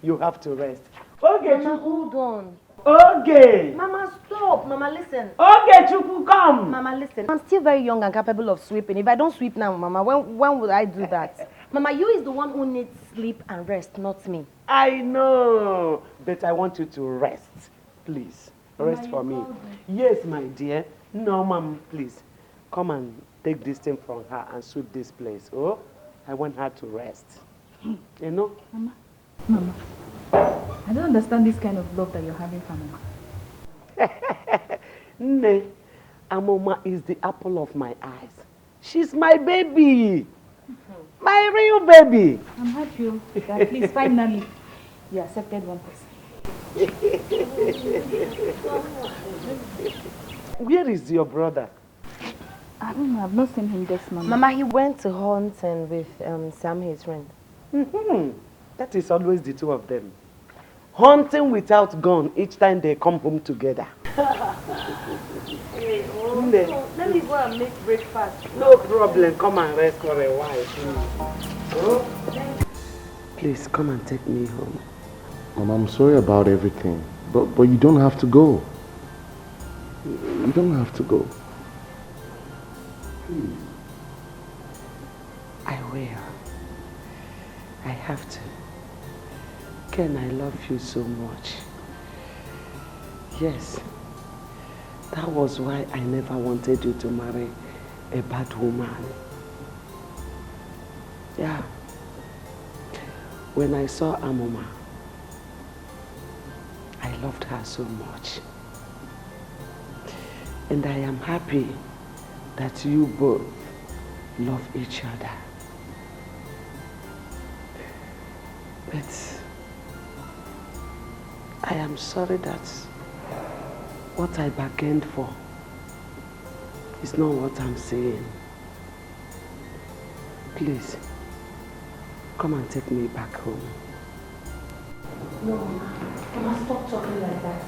Speaker 15: you have to rest. Okay,
Speaker 17: Mama, hold on.
Speaker 15: Okay.
Speaker 17: Mama, stop. Mama, listen.
Speaker 15: Okay, Chuku, come.
Speaker 17: Mama, listen. I'm still very young and capable of sweeping. If I don't sweep now, Mama, when would I do that? Mama, you is the one who needs sleep and rest, not me.
Speaker 15: I know, but I want you to rest. Please, rest for me. Yes, my dear. No, Mom, please. Come and take this thing from her and sweep this place. Oh, I want her to rest. You know?
Speaker 10: Mama, I don't understand this kind of love that you're having for Mama.
Speaker 15: Ne, Amoma is the apple of my eyes. She's my baby. My real baby.
Speaker 10: I'm happy that at least finally you accepted one person.
Speaker 15: Where is your brother?
Speaker 10: I don't know. I've not seen him this morning.
Speaker 6: Mama, he went to hunting with Sam, his friend.
Speaker 15: That is always the two of them. Hunting without gun each time they come home together.
Speaker 6: Hey, let me go and make breakfast.
Speaker 15: No problem. Come and rest for a while,
Speaker 20: Please come and take me home.
Speaker 2: Mom, I'm sorry about everything, but you don't have to go. You don't have to go. Please.
Speaker 20: I will. I have to. Ken, I love you so much. Yes. That was why I never wanted you to marry a bad woman. Yeah. When I saw Amoma, I loved her so much. And I am happy that you both love each other. But I am sorry that what I bargained for is not what I'm saying. Please, come and take me back home.
Speaker 6: No, Mama, stop talking like that.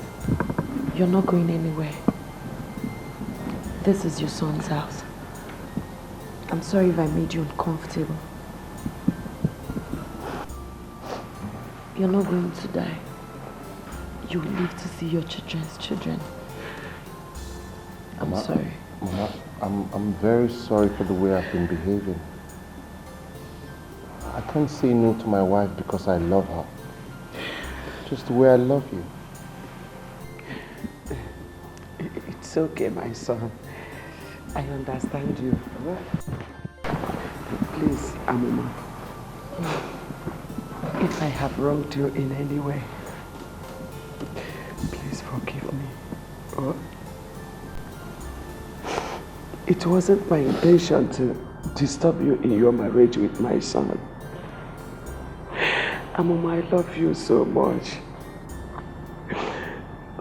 Speaker 6: You're not going anywhere. This is your son's house. I'm sorry if I made you uncomfortable. You're not going to die. You will live to see your children's children. I'm sorry.
Speaker 2: Mama, I'm very sorry for the way I've been behaving. I can't say no to my wife because I love her. Just the way I love you.
Speaker 20: It's okay, my son. I understand you. Please, Amoma. If I have wronged you in any way, please forgive me. Oh. It wasn't my intention to disturb you in your marriage with my son. Amoma, I love you so much.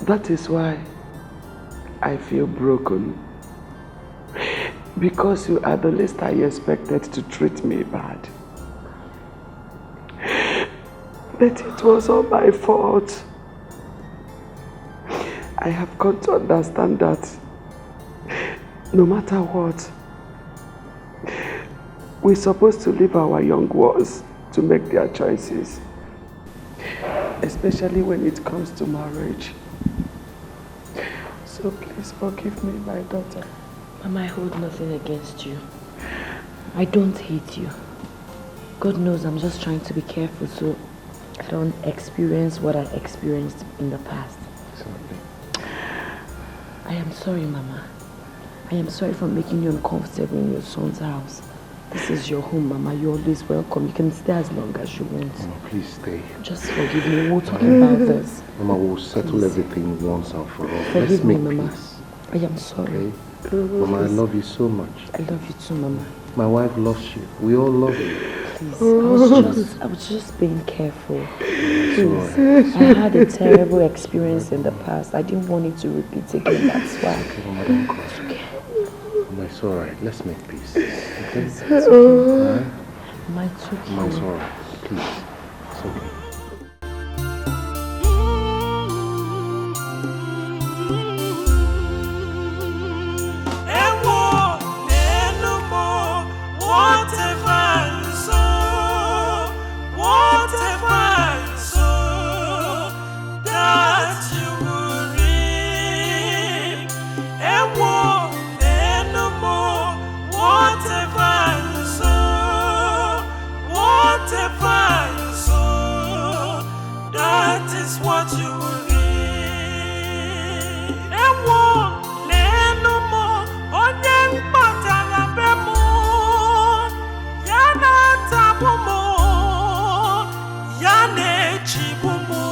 Speaker 20: That is why I feel broken. Because you are the least I expected to treat me bad. But it was all my fault. I have got to understand that no matter what, we're supposed to leave our young ones to make their choices. Especially when it comes to marriage. So please forgive me, my daughter.
Speaker 6: Mama, I hold nothing against you. I don't hate you. God knows I'm just trying to be careful so I don't experience what I experienced in the past. I am sorry, Mama. I am sorry for making you uncomfortable in your son's house. This is your home, Mama. You're always welcome. You can stay as long as you want.
Speaker 2: Mama, please stay.
Speaker 6: Just forgive me. We'll talk about this.
Speaker 2: Mama, we'll settle everything once and for all.
Speaker 6: Forgive
Speaker 2: Let's
Speaker 6: me,
Speaker 2: make
Speaker 6: Mama.
Speaker 2: peace.
Speaker 6: I am sorry.
Speaker 2: Okay? Mama, I love you so much.
Speaker 6: I love you too, Mama.
Speaker 2: My wife loves you. We all love you.
Speaker 6: Please, I was just being careful. Please, I had a terrible experience in the past. I didn't want it to repeat again, that's why.
Speaker 2: It's okay, Mama, don't cry. It's okay. Mama, it's alright. Let's make peace. Okay?
Speaker 6: It's okay.
Speaker 2: Alright?
Speaker 6: Mama, it's okay.
Speaker 2: Mama, it's alright. Please. It's okay.
Speaker 3: What you will reap. And one no more on them patala bemo. Yana tabumo, Yane chibumo.